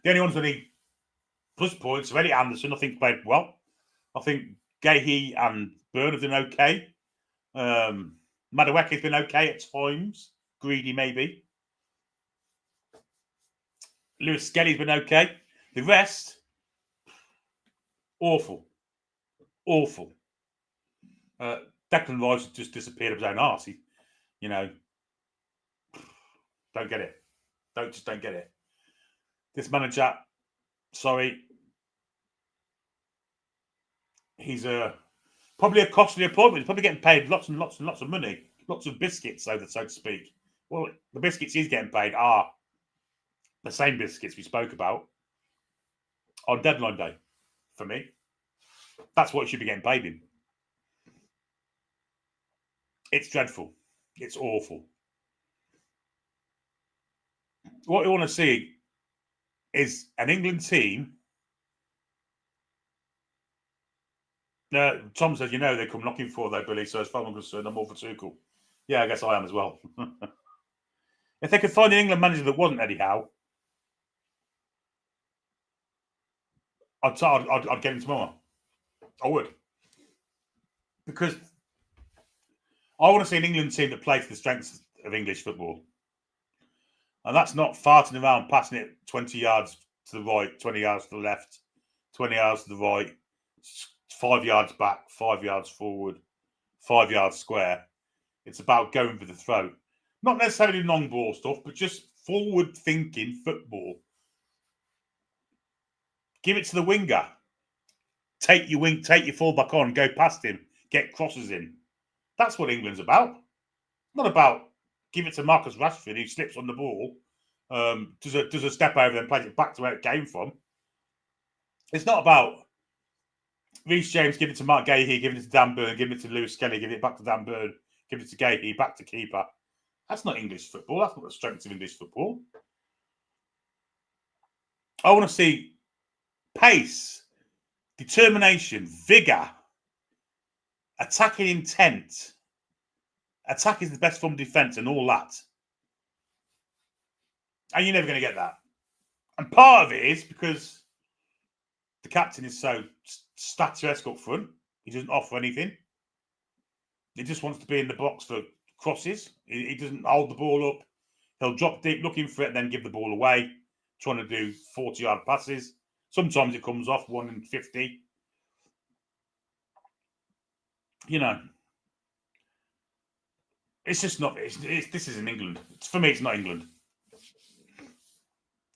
The only ones that need plus points are Eddie Anderson. I think played well. I think Gahey and Byrne have done okay. Madueke's been okay at times. Greedy, maybe. Lewis Skelly's been okay. The rest, awful. Awful. Declan Rice just disappeared of his own arse. Don't get it. Don't get it. This manager, sorry, he's probably a costly appointment. He's probably getting paid lots and lots and lots of money, lots of biscuits, so to speak. Well, the biscuits he's getting paid are the same biscuits we spoke about on deadline day. For me, that's what he should be getting paid in. It's dreadful. It's awful. What you want to see is an England team. Tom says, they come knocking for though, Billy. So as far as I'm concerned, I'm all for Tuchel. Yeah, I guess I am as well. If they could find an England manager that wasn't Eddie Howe, I'd get him tomorrow. I would. Because I want to see an England team that plays to the strengths of English football. And that's not farting around, passing it 20 yards to the right, 20 yards to the left, 20 yards to the right, 5 yards back, 5 yards forward, 5 yards square. It's about going for the throat. Not necessarily long ball stuff, but just forward-thinking football. Give it to the winger. Take your fullback on, go past him, get crosses in. That's what England's about. Not about give it to Marcus Rashford, who slips on the ball, does a step over and plays it back to where it came from. It's not about Reece James giving it to Mark Gahey, giving it to Dan Burn, giving it to Lewis Skelly, giving it back to Dan Burn, giving it to Gahey, back to keeper. That's not English football. That's not the strength of English football. I want to see pace, determination, vigour, attacking intent. Attack is the best form of defence and all that. And you're never going to get that. And part of it is because the captain is so statuesque up front. He doesn't offer anything. He just wants to be in the box for crosses. He doesn't hold the ball up. He'll drop deep looking for it and then give the ball away, trying to do 40-yard passes. Sometimes it comes off 1 in 50. It's just not. This isn't England. For me, it's not England.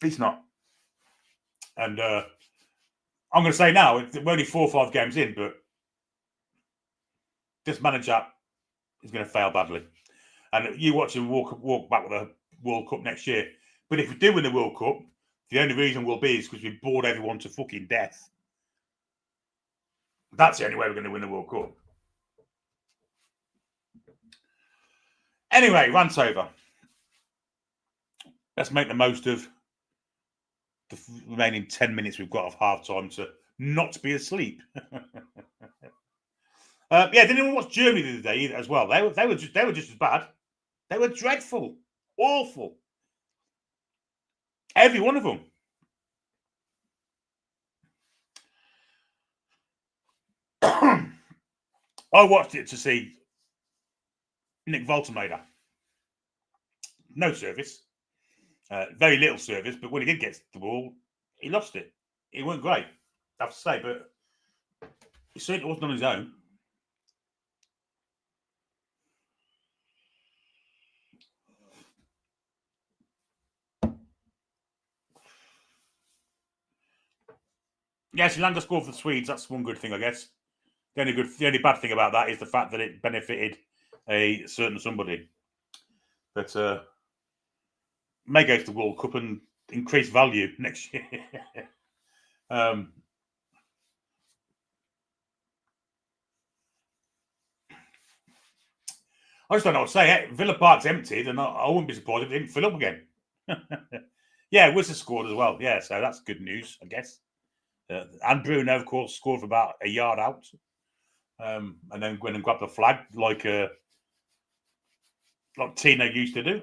It's not. And I'm going to say now, we're only 4 or 5 games in, but this manager is going to fail badly. And you watch him walk back with the World Cup next year. But if we do win the World Cup, the only reason will be is because we bored everyone to fucking death. That's the only way we're going to win the World Cup. Anyway, rant over. Let's make the most of the remaining 10 minutes we've got of half time to not be asleep. Yeah, didn't even watch Germany the other day either as well. They were just as bad. They were dreadful, awful. Every one of them. I watched it to see Nick Voltermader. No service. Very little service, but when he did get the ball, he lost it. It weren't great, I have to say, but he certainly wasn't on his own. Yes, Langer scored for the Swedes. That's one good thing, I guess. The only bad thing about that is the fact that it benefited a certain somebody that may go to the World Cup and increase value next year. I just don't know what to say. Villa Park's emptied, and I wouldn't be surprised if it didn't fill up again. Yeah, Wizard scored as well. Yeah, so that's good news, I guess. And Bruno, of course, scored for about a yard out. And then went and grabbed the flag like Tino used to do.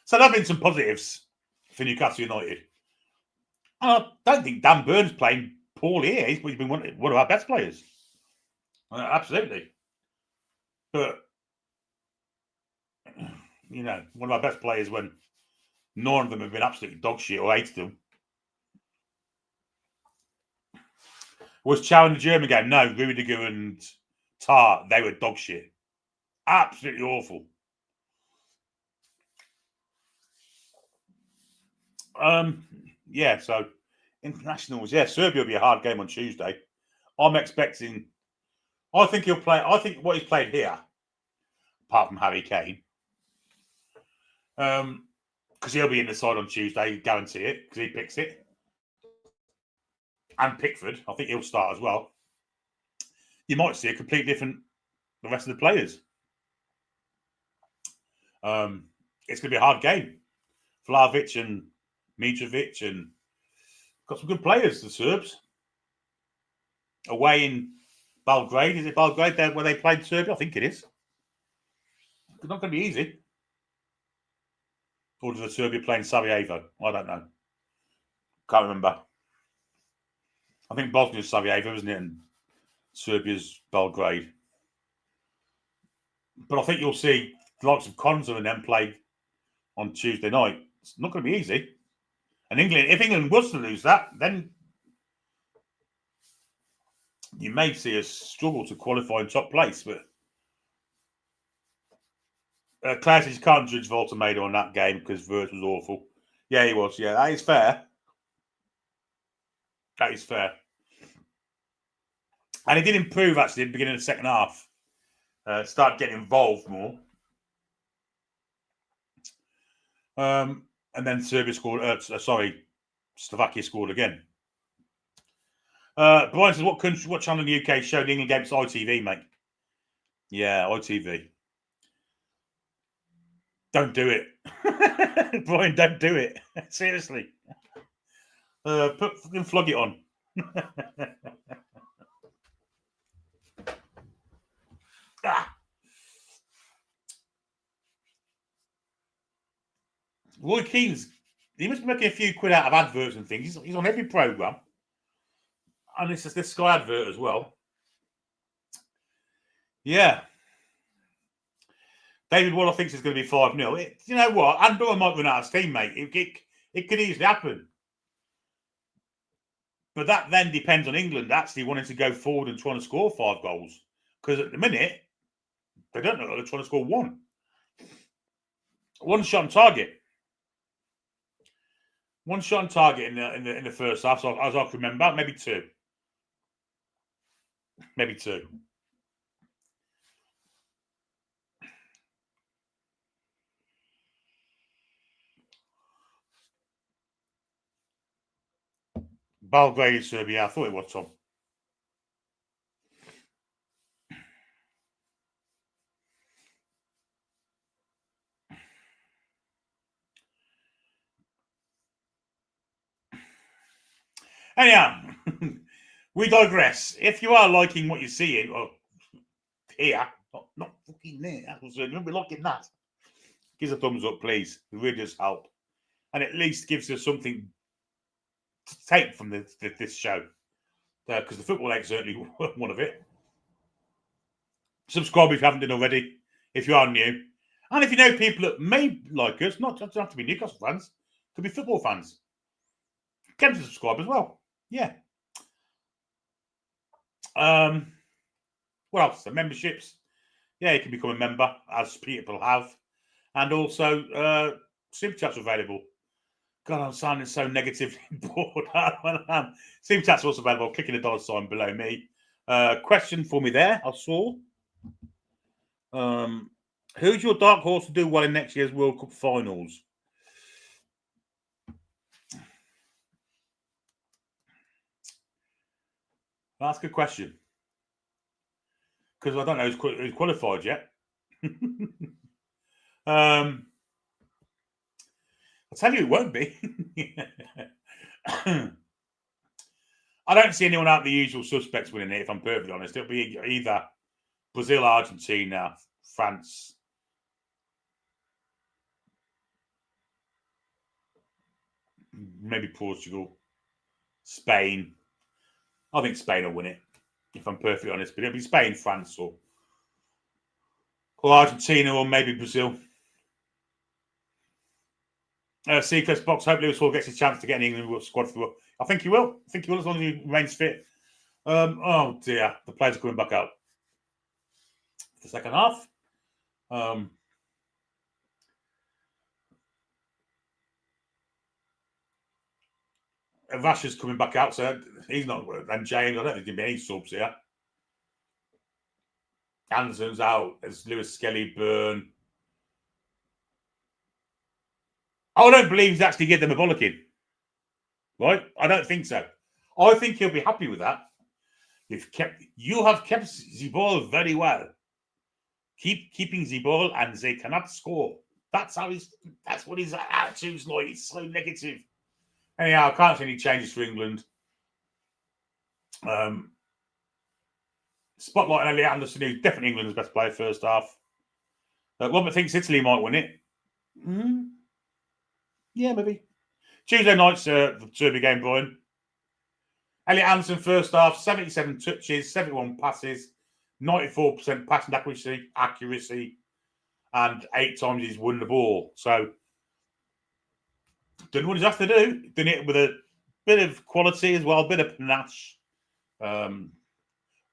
So there have been some positives for Newcastle United. I don't think Dan Burn's playing poorly here. He's been one of our best players. Absolutely. But, you know, one of our best players when none of them have been absolutely dog shit or hated them. Was Chow in the German game? No, Rudiger and Tar, they were dog shit. Absolutely awful. Yeah, so internationals, yeah, Serbia will be a hard game on Tuesday. I'm expecting, I think he'll play, I think what he's played here, apart from Harry Kane, because he'll be in the side on Tuesday, guarantee it, because he picks it. And Pickford, I think he'll start as well. You might see a completely different, the rest of the players. It's going to be a hard game. Vlahovic and Mitrovic and got some good players, the Serbs. Away in Belgrade. Is it Belgrade there where they played Serbia? I think it is. It's not going to be easy. Or does Serbia playing Sarajevo? I don't know. Can't remember. I think Bosnia's Sarajevo, isn't it? And Serbia's Belgrade. But I think you'll see the likes of Konza and them play on Tuesday night. It's not going to be easy. And England, if England was to lose that, then you may see us struggle to qualify in top place. But Claire says you can't judge Voltermader on that game because Wirtz was awful. Yeah, he was. Yeah, that is fair. That is fair. And he did improve, actually, at the beginning of the second half. Started getting involved more. And then Serbia scored. Slovakia scored again. Brian says, what channel in the UK showed the England games? ITV, mate. Yeah, ITV. Don't do it. Brian, don't do it. Seriously. Flog it on. Roy Keane's, he must be making a few quid out of adverts and things. He's on every programme. And it's just this Sky advert as well. Yeah. David Waller thinks it's going to be 5-0. You know what? Andorra might run out of steam, mate. It could easily happen. But that then depends on England actually wanting to go forward and trying to score 5 goals. Because at the minute, they don't know they're trying to score 1. 1 shot on target. One shot on target in the first half, so as I can remember, maybe two. Maybe two. Belgrade, Serbia. I thought it was Tom. Anyhow, we digress. If you are liking what you're seeing, or here, not fucking there, you'll be liking that. Give us a thumbs up, please. It really does help. And at least gives us something to take from this show. Because the football ain't certainly one of it. Subscribe if you haven't done already, if you are new. And if you know people that may like us, not just have to be Newcastle fans, could be football fans. Get them to subscribe as well. Yeah. What else? The memberships. Yeah, you can become a member, as people have. And also, Super Chats are available. God, I'm sounding so negatively bored. Super Chats are also available. Clicking the $sign below me. Question for me there, I saw. Who's your dark horse to do well in next year's World Cup finals? That's a good question. Because I don't know who's qualified yet. I'll tell you it won't be. I don't see anyone out of the usual suspects winning it, if I'm perfectly honest. It'll be either Brazil, Argentina, France. Maybe Portugal, Spain. I think Spain will win it, if I'm perfectly honest. But it'll be Spain, France, or Argentina, or maybe Brazil. Seacrest Box. Hope Lewis Hall gets a chance to get an England squad for the World. I think he will. I think he will, as long as he remains fit. Oh dear, the players are coming back out for the second half. Rasher's coming back out, so he's not. And James, I don't think there'll be any subs here. Anderson's out. There's Lewis, Skelly, Byrne. I don't believe he's actually given them a bollocking. Right? I don't think so. I think he'll be happy with that. You have kept the ball very well. Keep keeping the ball, and they cannot score. That's what his attitude's like. It's so negative. Anyhow, I can't see any changes for England. Spotlight on Elliot Anderson, who's definitely England's best player first half. Robert thinks Italy might win it. Mm-hmm. Yeah, maybe. Tuesday night's the Serbia game, Brian. Elliot Anderson first half, 77 touches, 71 passes, 94% passing accuracy, and 8 times he's won the ball. So, done what he's asked to do. Done it with a bit of quality as well, a bit of panache,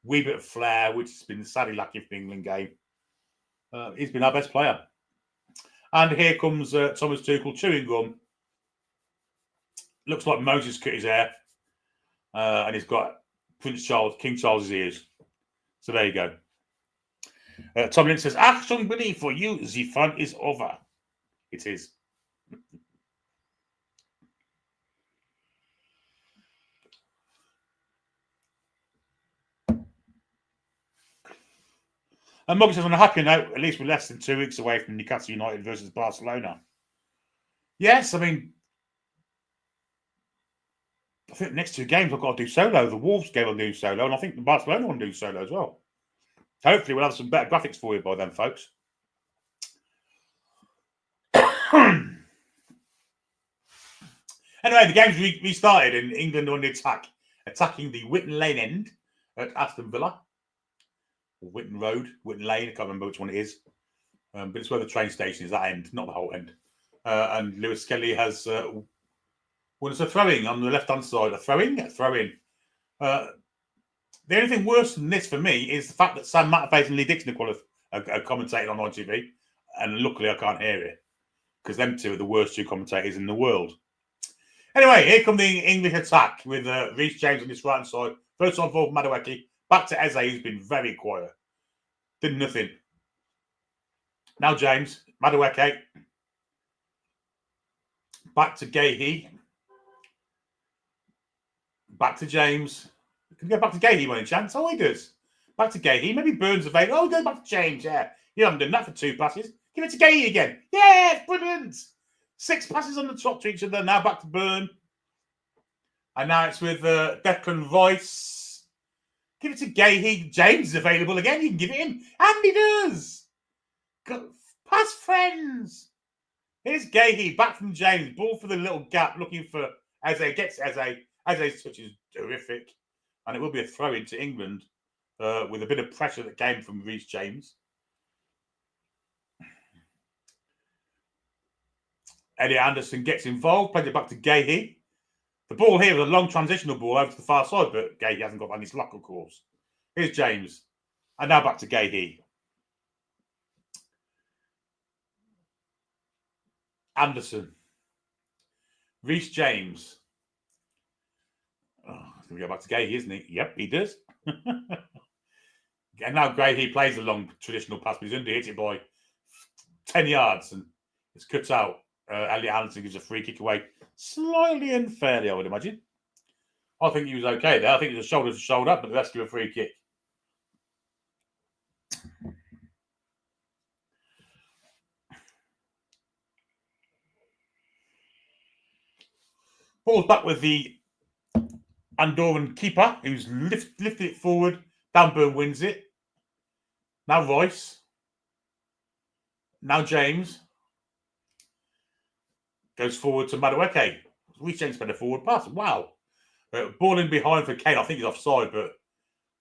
wee bit of flair, which has been sadly lacking for the England game. He's been our best player. And here comes Thomas Tuchel chewing gum. Looks like Moses cut his hair. And he's got King Charles's ears. So there you go. Tomlin says, "Action belief for you. The fun is over." It is. And Muggy says, on a happy note, at least we're less than 2 weeks away from Newcastle United versus Barcelona. Yes, I mean, I think the next 2 games I've got to do solo. The Wolves game I'll do solo, and I think the Barcelona one will do solo as well. Hopefully we'll have some better graphics for you by then, folks. Anyway, the game's restarted and England on the attack, attacking the Whitton Lane end at Aston Villa. Or Whitton Road, Whitton Lane, I can't remember which one it is. But it's where the train station is, that end, not the whole end. And Lewis Skelly has won us a throw-in on the left-hand side. A throw-in? The only thing worse than this for me is the fact that Sam Matterface and Lee Dixon are commentating on ITV. And luckily I can't hear it. Because them two are the worst 2 commentators in the world. Anyway, here come the English attack with Reece James on this right hand side. First on for Madueke. Back to Eze, who's been very quiet. Did nothing. Now James. Madueke. Back to Gahey. Back to James. Can we go back to Gahey by any chance? Oh, he does. Back to Gahey. Maybe Burns available. Oh, go back to James. Yeah. You haven't done that for 2 passes. Give it to Gahey again. Yeah, brilliant. 6 passes on the top to each other. Now back to Burn. And now it's with Declan Rice. Give it to Gahey. James is available again. You can give it him. And he does. Pass friends. Here's Gahey back from James. Ball for the little gap. Looking for Eze. Gets Eze. Eze's touch is terrific. And it will be a throw into England with a bit of pressure that came from Reece James. Elliot Anderson gets involved. Plays it back to Gahey. The ball here is a long transitional ball over to the far side, but Gahey hasn't got any luck, of course. Here's James. And now back to Gahey. Anderson. Reece James. Oh, he's going to go back to Gahey, isn't he? Yep, he does. And now Gahey plays a long traditional pass, but he's under hit it by 10 yards and it's cut out. Elliot Anderson gives a free kick away. Slightly unfairly, I would imagine. I think he was okay there. I think it was a shoulder to shoulder, but let's give a free kick. Ball's back with the Andorran keeper, who's lifted it forward. Danburn wins it. Now Rice. Now James. Goes forward to Madueke. Reece James made a forward pass. Wow. Ball in behind for Kane. I think he's offside, but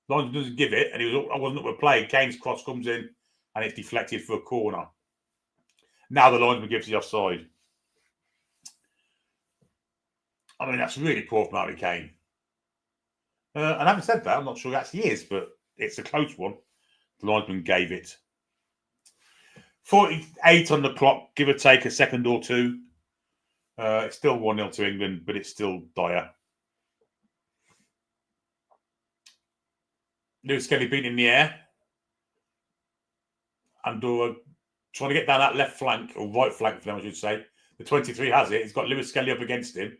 Linesman doesn't give it. And I wasn't up with play. Kane's cross comes in and it's deflected for a corner. Now the linesman gives the offside. I mean, that's really poor from Harry Kane. And having said that, I'm not sure it actually is, but it's a close one. The linesman gave it. 48 on the clock, give or take a second or two. It's still 1-0 to England, but it's still dire. Lewis Skelly beaten in the air. Andorra trying to get down that left flank, or right flank for them, I should say. The 23 has it. He's got Lewis Skelly up against him.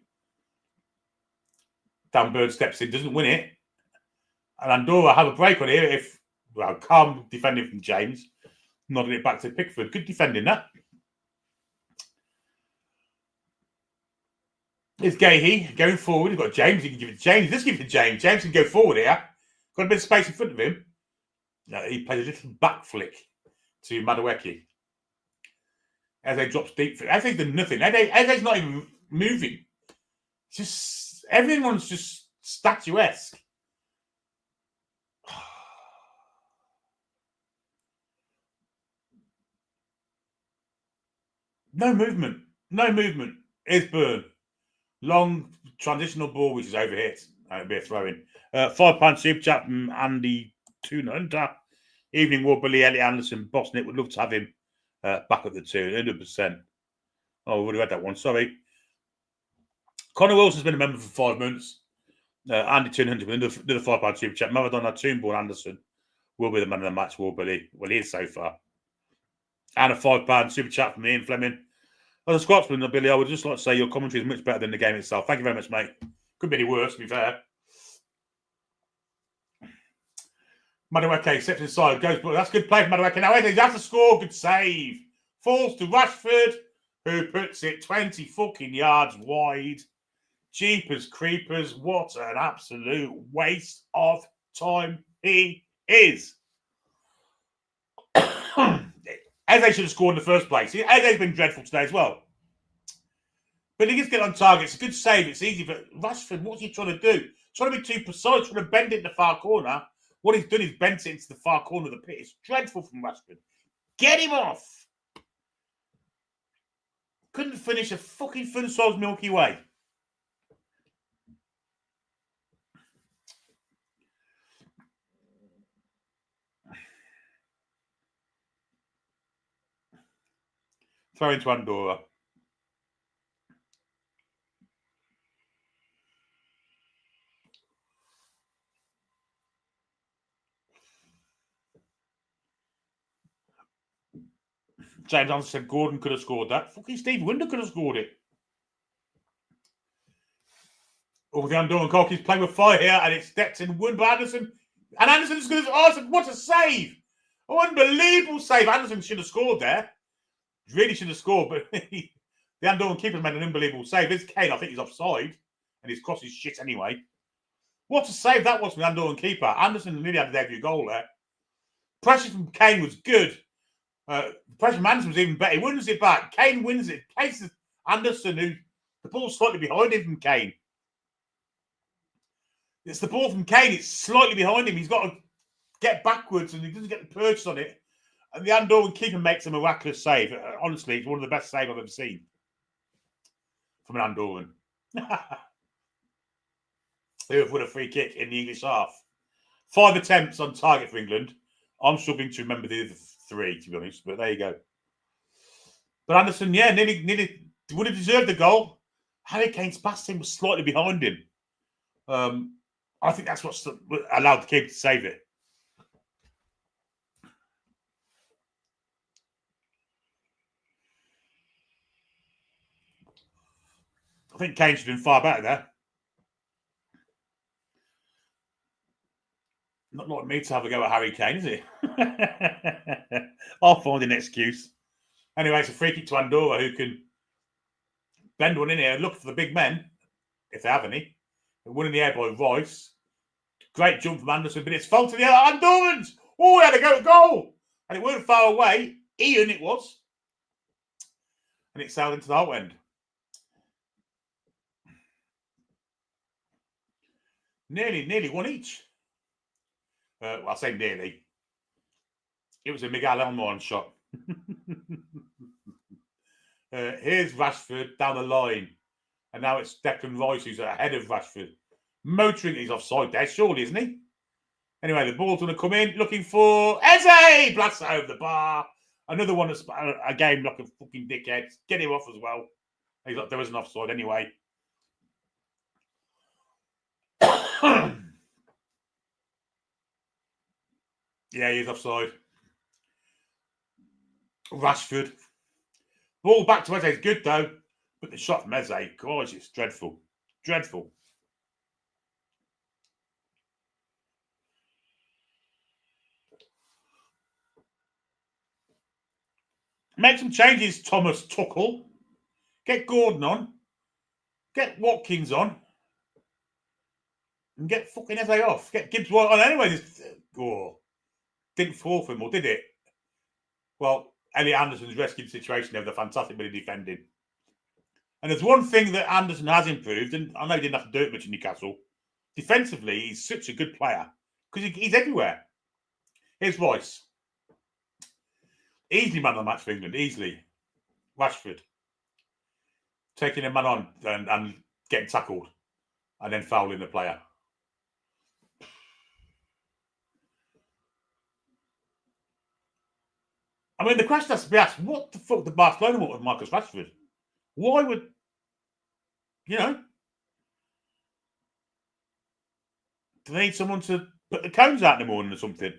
Dan Bird steps in, doesn't win it. And Andorra have a break on here. Calm defending from James. Nodding it back to Pickford. Good defending, that. Here's Gahey going forward. You've got James. You can give it to James. Let's give it to James. James can go forward here. Got a bit of space in front of him. He plays a little back flick to Madueke. Eze drops deep. Eze's done nothing. Eze's not even moving. Just everyone's just statuesque. No movement. No movement. Here's Burn. Long transitional ball, which is overhit. It'll be a throw-in. £5 super chat from Andy Toon Hunter. Evening War Billy, Elliot Anderson, Boston. Would love to have him back at the Toon, 100%. Oh, we would have had that one. Sorry. Connor Wilson's been a member for 5 months. Andy Toon Hunter with another £5 super chat. Maradona Toonborn Anderson will be the man of the match, War Billy. Well, he is so far. And a £5 super chat from Ian Fleming. As a Scotsman, Billy, I would just like to say your commentary is much better than the game itself. Thank you very much, mate. Could be any worse, to be fair. Madueke steps inside, goes, but that's good play from Madueke. Now, Eddie, that's a score, good save. Falls to Rashford, who puts it 20 fucking yards wide. Jeepers creepers, what an absolute waste of time he is. Eze should have scored in the first place. Eze's been dreadful today as well. But he gets get on target. It's a good save. It's easy. But Rashford, what's he trying to do? Trying to be too precise. Trying to bend it in the far corner. What he's done is bent it into the far corner of the pit. It's dreadful from Rashford. Get him off. Couldn't finish a fucking fun-sized Milky Way. Throw into Andorra. James Anderson said Gordon could have scored that. Fucking Steve Winder could have scored it. Oh, the Andorran goal keeps playing with fire here, and it steps in won by Anderson. And Anderson's going to... Oh, what a save! Oh, unbelievable save. Anderson should have scored there. Really should have scored, but the Andorran keeper made an unbelievable save. It's Kane. I think he's offside, and his cross is shit anyway. What a save that was from the Andorran keeper. Anderson nearly had a debut goal there. Pressure from Kane was good. Pressure from Anderson was even better. He wins it back. Kane wins it. Places Anderson, who the ball's slightly behind him from Kane. It's the ball from Kane. It's slightly behind him. He's got to get backwards, and he doesn't get the purchase on it. And the Andorran keeper makes a miraculous save. Honestly, it's one of the best saves I've ever seen from an Andorran. Who have won a free kick in the English half. 5 attempts on target for England. I'm struggling to remember the other 3, to be honest, but there you go. But Anderson, yeah, nearly would have deserved the goal. Harry Kane's pass team was slightly behind him. I think that's what allowed the keeper to save it. I think Kane should have been far better there. Not like me to have a go at Harry Kane, is it? I'll find an excuse. Anyway, it's a free kick to Andorra, who can bend one in here and look for the big men, if they have any. One in the air by Rice. Great jump from Anderson, but it's fault to the Andorrans. Oh, he had a go at goal. And it weren't far away. Ian, it was. And it sailed into the hot end. Nearly one each. Well, I say nearly. It was a Miguel Elmore shot. Here's Rashford down the line. And now it's Declan Rice who's ahead of Rashford. Motoring, he's offside there, surely, isn't he? Anyway, the ball's going to come in, looking for Eze! Blasts it over the bar. Another one that's a game like a fucking dickhead. Get him off as well. He's like, there was an offside anyway. Yeah, he's offside. Rashford. Ball back to Eze is good, though. But the shot from Eze, gosh, it's dreadful. Dreadful. Make some changes, Thomas Tuchel. Get Gordon on. Get Watkins on. And get fucking Eze off. Get Gibbs White on. Anyway, didn't fall for him, or did it? Well, Elliot Anderson's rescued the situation there with a fantastic bit of defending. And there's one thing that Anderson has improved, and I know he didn't have to do it much in Newcastle. Defensively, he's such a good player because he's everywhere. Here's Rice. Easily man of the match for England, easily. Rashford. Taking a man on and getting tackled and then fouling the player. I mean, the question has to be asked, what the fuck did Barcelona want with Marcus Rashford? Why would, do they need someone to put the cones out in the morning or something?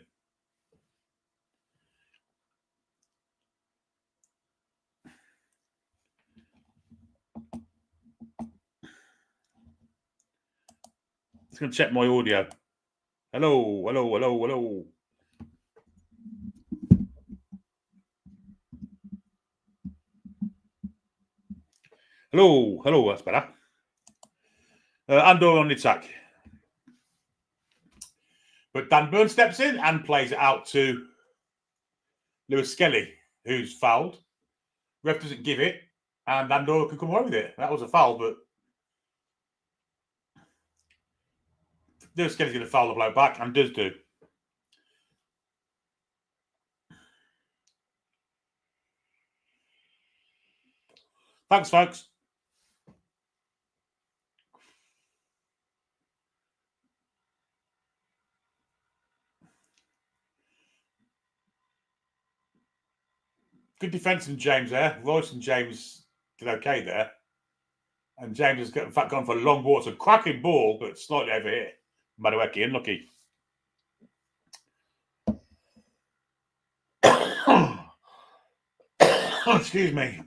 Just going to check my audio. Hello. Hello, that's better. Andorra on the attack. But Dan Burn steps in and plays it out to Lewis Skelly, who's fouled. Ref doesn't give it, and Andorra can come away with it. That was a foul, but Lewis Skelly's going to foul the bloke back, and does do. Thanks, folks. Good defence from James there. Rice and James did okay there. And James has, in fact, gone for a long ball. It's a cracking ball, but slightly over here. Madueke, unlucky. Oh, excuse me.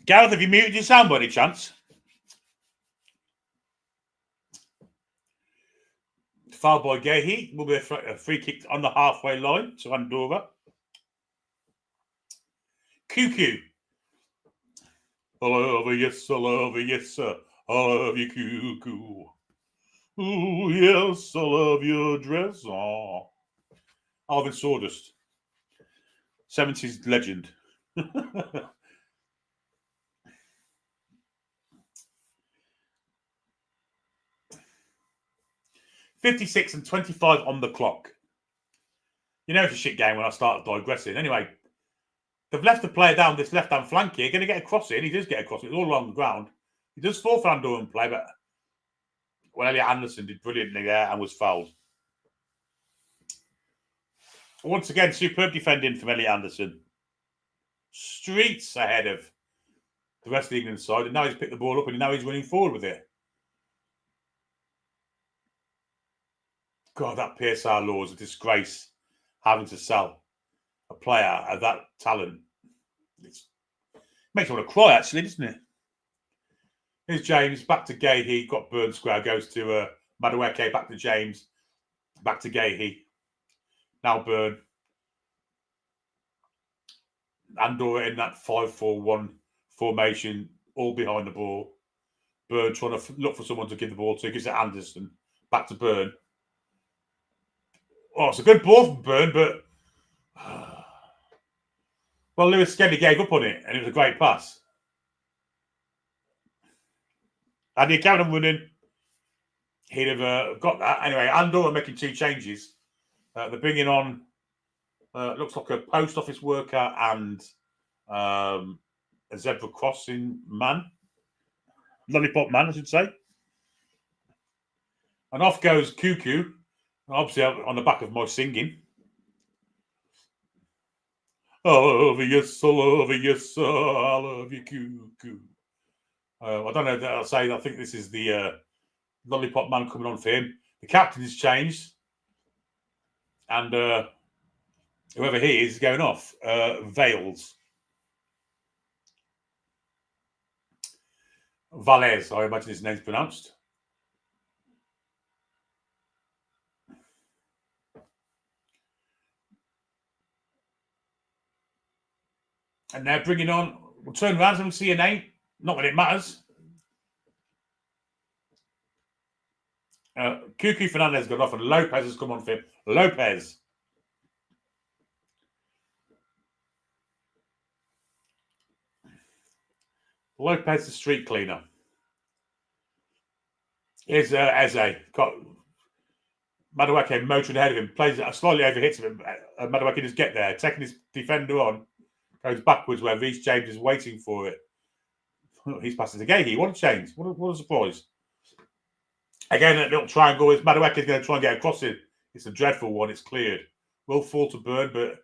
Gareth, have you muted your sound by any chance? Foul by Gahey. Will be a free kick on the halfway line to Andorra. Cuckoo. I love you, yes, I love you, yes, sir. I love you, Cuckoo. Ooh, yes, I love your dress. Oh. Alvin Sawdust. 70s legend. 56 and 25 on the clock. You know it's a shit game when I start digressing. Anyway, they've left the player down this left-hand flank here. Going to get a cross in. He does get a cross in. It's all along the ground. He does fall for Andorran play, but Elliot Anderson did brilliantly there and was fouled. Once again, superb defending from Elliot Anderson. Streets ahead of the rest of the England side. And now he's picked the ball up and now he's running forward with it. God, that PSR law is a disgrace, having to sell a player of that talent. It makes you want to cry, actually, doesn't it? Here's James, back to Gahey, got Burn square, goes to Madueke, back to James, back to Gahey. Now Burn. Andorra in that 5-4-1 formation, all behind the ball. Burn trying to look for someone to give the ball to, gives it Anderson, back to Burn. Oh, it's a good ball from Burn, but well, Lewis Skelly gave up on it, and it was a great pass. Had he carried on running, he'd have got that. Anyway, Andorra making 2 changes. They're bringing on, looks like a post office worker and a zebra crossing man. Lollipop man, I should say. And off goes Cuckoo, obviously on the back of my singing. I love you, yes, I love you, yes, I love you, Cuckoo. I don't know if I'll say, I think this is the Lollipop man coming on for him. The captain has changed. And whoever he is going off. Vales. Valles, I imagine his name's pronounced. And they're bringing on, we'll turn around and see a name. Not that it matters. Cuckoo Fernandez got off and Lopez has come on for him. Lopez. Lopez, the street cleaner. Here's Eze. Got Madueke motoring ahead of him. Plays it, slightly overhits him. Madueke just get there. Taking his defender on. Goes backwards where Reece James is waiting for it. He's passing to Gahey. What a change. What a surprise. Again, that little triangle is Madueke is going to try and get across it. It's a dreadful one. It's cleared. Will fall to Burn, but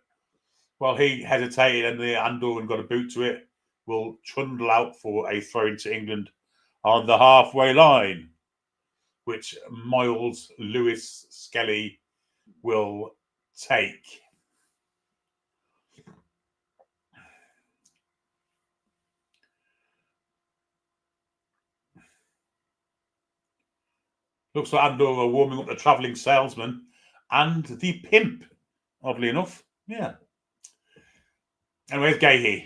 while he hesitated and the Andorran got a boot to it, will trundle out for a throw into England on the halfway line, which Miles Lewis Skelly will take. Looks like Andorra warming up the travelling salesman and the pimp, oddly enough. Yeah. And where's Gahey?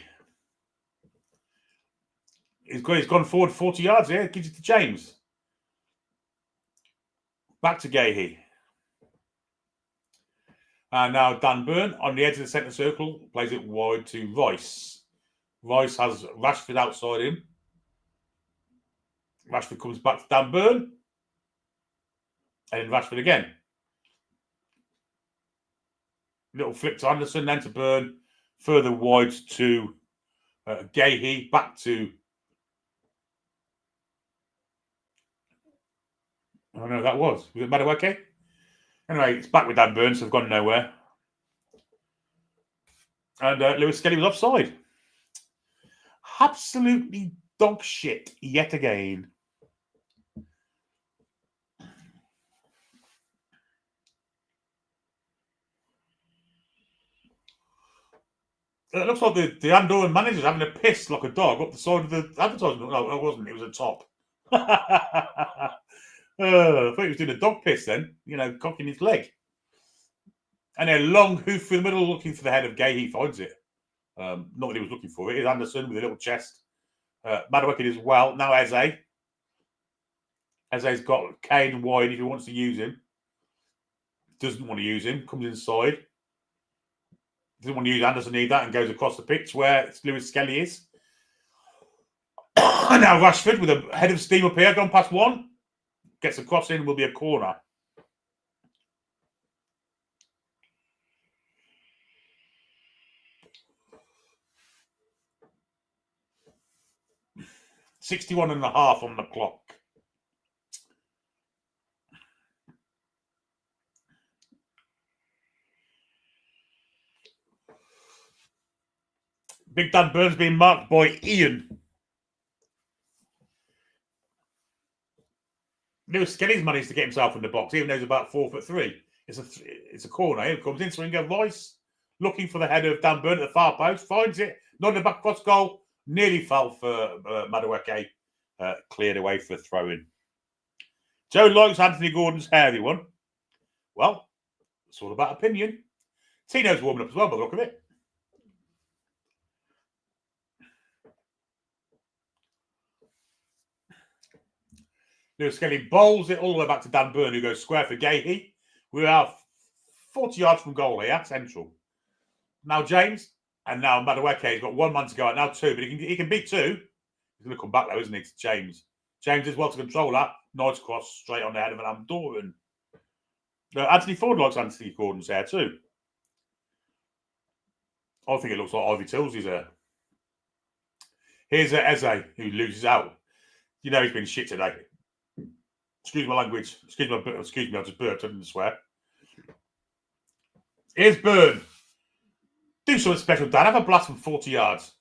He's gone forward 40 yards here. Gives it to James. Back to Gahey. And now Dan Burn on the edge of the centre circle. Plays it wide to Rice. Rice has Rashford outside him. Rashford comes back to Dan Burn. And Rashford again. Little flick to Anderson, then to Burn. Further wide to Gahey. Back to... Oh no, that was it Madueke? Anyway, it's back with Dan Burn, so they've gone nowhere. And Lewis Skelly was offside. Absolutely dog shit yet again. It looks like the Andorran manager's having a piss like a dog up the side of the advertisement. No, it wasn't. It was a top. I thought he was doing a dog piss then, cocking his leg. And a long hoof through the middle, looking for the head of Gay. He finds it. Not that he was looking for it. It's Anderson with a little chest. Madueke as well. Now Eze. Eze's got Kane wide if he wants to use him. Doesn't want to use him. Comes inside. Doesn't want to use Anderson either and goes across the pitch where Lewis Skelly is. Now Rashford with a head of steam up here, gone past one. Gets a cross in, will be a corner. .61 and a half on the clock. Big Dan Burns being marked by Ian. Lewis Skelly's managed to get himself in the box, even though he's about 4'3". It's a corner. Here comes in, Swinger Rice, looking for the head of Dan Burn at the far post, finds it, not in the back cross goal, nearly fell for Madueke, cleared away for a throw-in. Joe likes Anthony Gordon's hairy one. Well, it's all about opinion. Tino's warming up as well by the look of it. Lewis Skelly bowls it all the way back to Dan Burn, who goes square for Gahey. We are 40 yards from goal here, central. Now James, and now Madueke. He's got 1 man to go out, now 2, but he can beat 2. He's going to come back though, isn't he, to James? James is well to control that. Nice cross straight on the head of an Andorran. Anthony Ford likes Anthony Gordon's hair too. I think it looks like Ivy Tilsley's hair. Here's Eze, who loses out. He's been shit today. Excuse my language. Excuse me, I just burped, I didn't swear. Here's Burn. Do something special, Dan. Have a blast from 40 yards.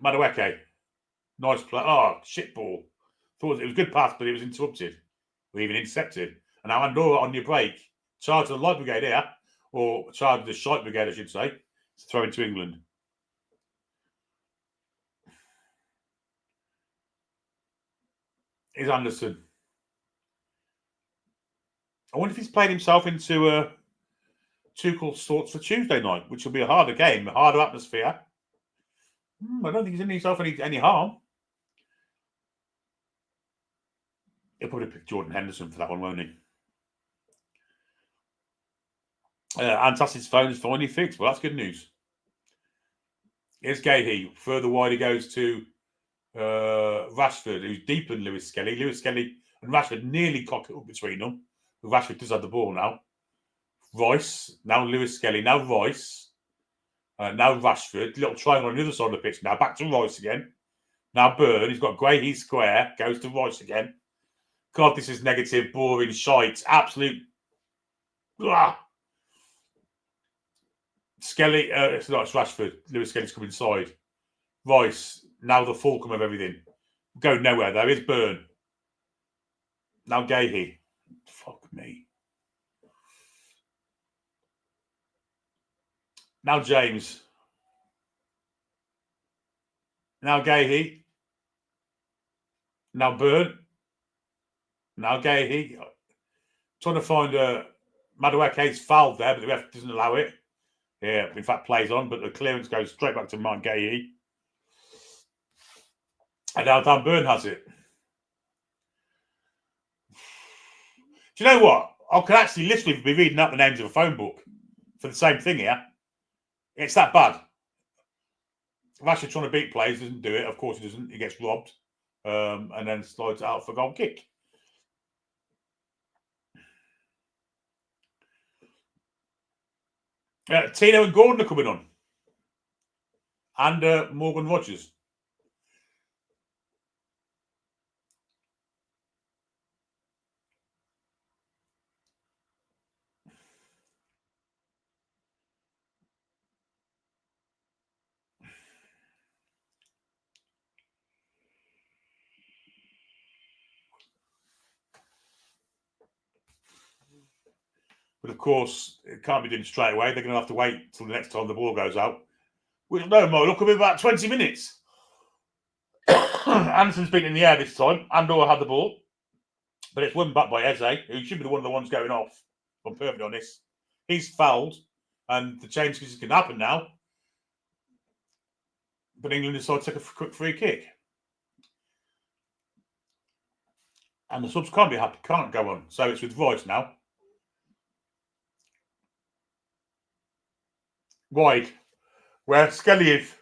Madueke. Nice play. Oh, shit ball. Thought it was a good pass, but it was interrupted. Or even intercepted. And now Andorra on your break. Charge the Light Brigade here. Or charge the Shite Brigade, I should say. To throw into England. Here's Anderson. I wonder if he's played himself into Tuchel's thoughts for Tuesday night, which will be a harder game, a harder atmosphere. I don't think he's in himself any harm. He'll probably pick Jordan Henderson for that one, won't he? Antas's phone is finally fixed. Well, that's good news. Here's Gahey. Further wide he goes to Rashford, who's deeper than Lewis Skelly. Lewis Skelly and Rashford nearly cock it up between them. Rashford does have the ball now. Rice, now Lewis Skelly, now Rice, now Rashford. Little triangle on the other side of the pitch. Now back to Rice again. Now Burn, he's got Gray, he's square, goes to Rice again. God, this is negative, boring, shite, absolute. Blah. Skelly, it's Rashford. Lewis Skelly's come inside. Rice, now the fulcrum of everything. Go nowhere though. Here's Burn. Now Gahey. Fuck me. Now James. Now Gahey. Now Burn. Now Gahey. Trying to find Madueke's fouled there, but the ref doesn't allow it. Yeah, in fact, plays on, but the clearance goes straight back to Mike Gahey. And now Dan Burn has it. Do you know what? I could actually literally be reading out the names of a phone book for the same thing here. It's that bad. Rashford trying to beat plays, doesn't do it. Of course he doesn't. He gets robbed and then slides out for a goal kick. Tino and Gordon are coming on. And Morgan Rogers. But of course, it can't be done straight away. They're going to have to wait till the next time the ball goes out. Which, no more, look, will be about 20 minutes. Anderson's been in the air this time. Andorra had the ball. But it's won back by Eze, who should be one of the ones going off, if I'm perfectly honest. He's fouled, and the changes can happen now. But England decide to take a quick free kick. And the subs can't be happy, can't go on. So it's with Royce now. Wide, where Skelly is.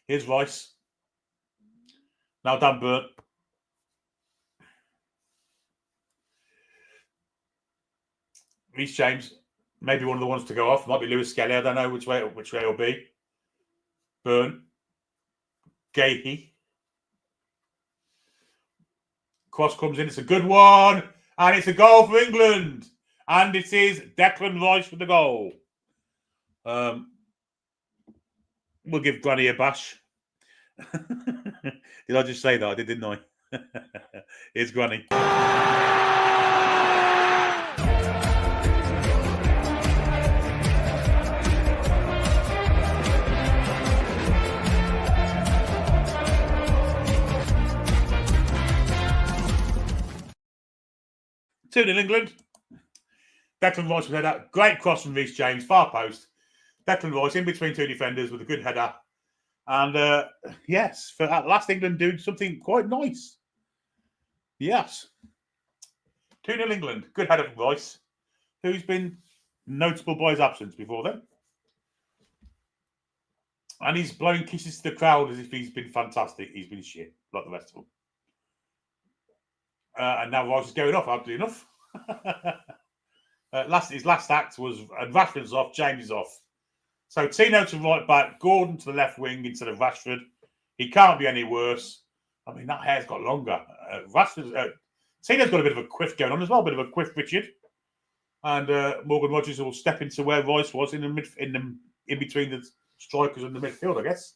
Here's Royce. Now Dan Burn. Reece James, maybe one of the ones to go off. Might be Lewis Skelly. I don't know which way it'll be. Burn. Gahey. Cross comes in. It's a good one. And it's a goal for England. And it is Declan Rice with the goal. We'll give Granny a bash. Did I just say that? I did, didn't I? Here's Granny. Toon in England. Declan Rice with header. Great cross from Reece James, far post. Declan Rice in between two defenders with a good header. And yes, for at last England doing something quite nice. Yes. 2-0 England. Good header from Rice, who's been notable by his absence before then. And he's blowing kisses to the crowd as if he's been fantastic. He's been shit, like the rest of them. And now Rice is going off, oddly enough. His last act was Rashford's off, James is off. So Tino to right back, Gordon to the left wing instead of Rashford. He can't be any worse. I mean, that hair's got longer. Tino's got a bit of a quiff going on as well, a bit of a quiff Richard. And Morgan Rogers will step into where Rice was in between the strikers and the midfield, I guess.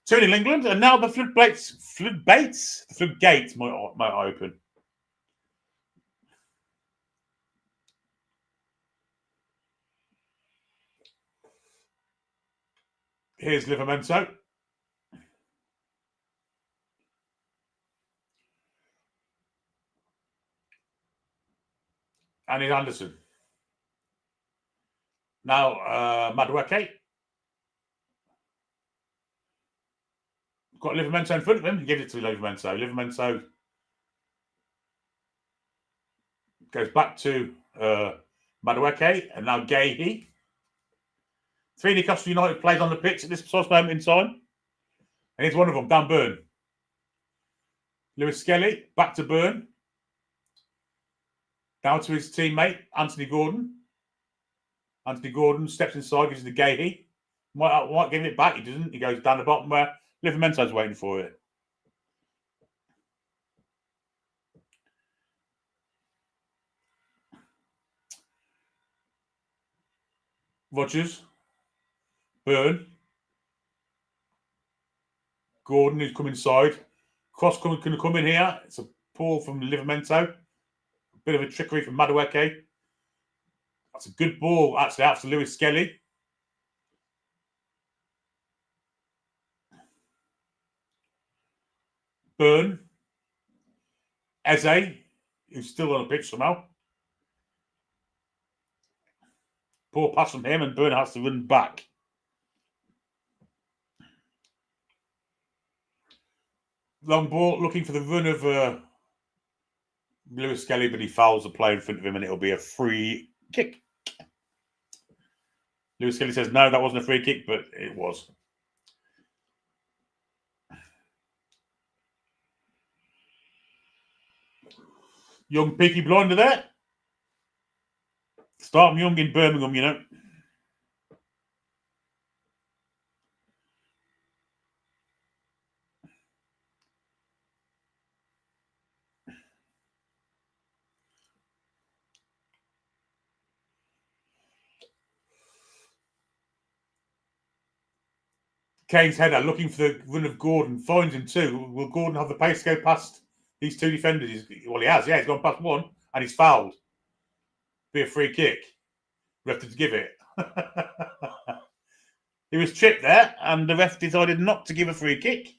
2-0 England, and now the floodgates might open. Here's Livramento. And here's Anderson. Now, Madueke. Got Livramento in front of him. He gives it to Livramento. Livramento goes back to Madueke, and now Gahey. 3 Newcastle United players on the pitch at this precise moment in time. And here's one of them, Dan Burn. Lewis Skelly, back to Burn. Down to his teammate, Anthony Gordon. Anthony Gordon steps inside, gives it to Gahey. Might give it back, he doesn't. He goes down the bottom where Livramento's waiting for it. Rogers. Burn. Gordon, who's come inside. Cross can come in here. It's a pull from Livramento. A bit of a trickery from Madueke. That's a good ball, actually, out to Lewis Skelly. Burn. Eze, who's still on the pitch somehow. Poor pass from him, and Burn has to run back. Long ball, looking for the run of Lewis Skelly, but he fouls the player in front of him, and it'll be a free kick. Lewis Skelly says, no, that wasn't a free kick, but it was. Young Peaky Blinder there. Start them young in Birmingham, you know. Kane's header, looking for the run of Gordon, finds him too. Will Gordon have the pace to go past These two defenders, he has. Yeah, he's gone past one and he's fouled. Be a free kick. Ref to give it. He was tripped there, and the ref decided not to give a free kick.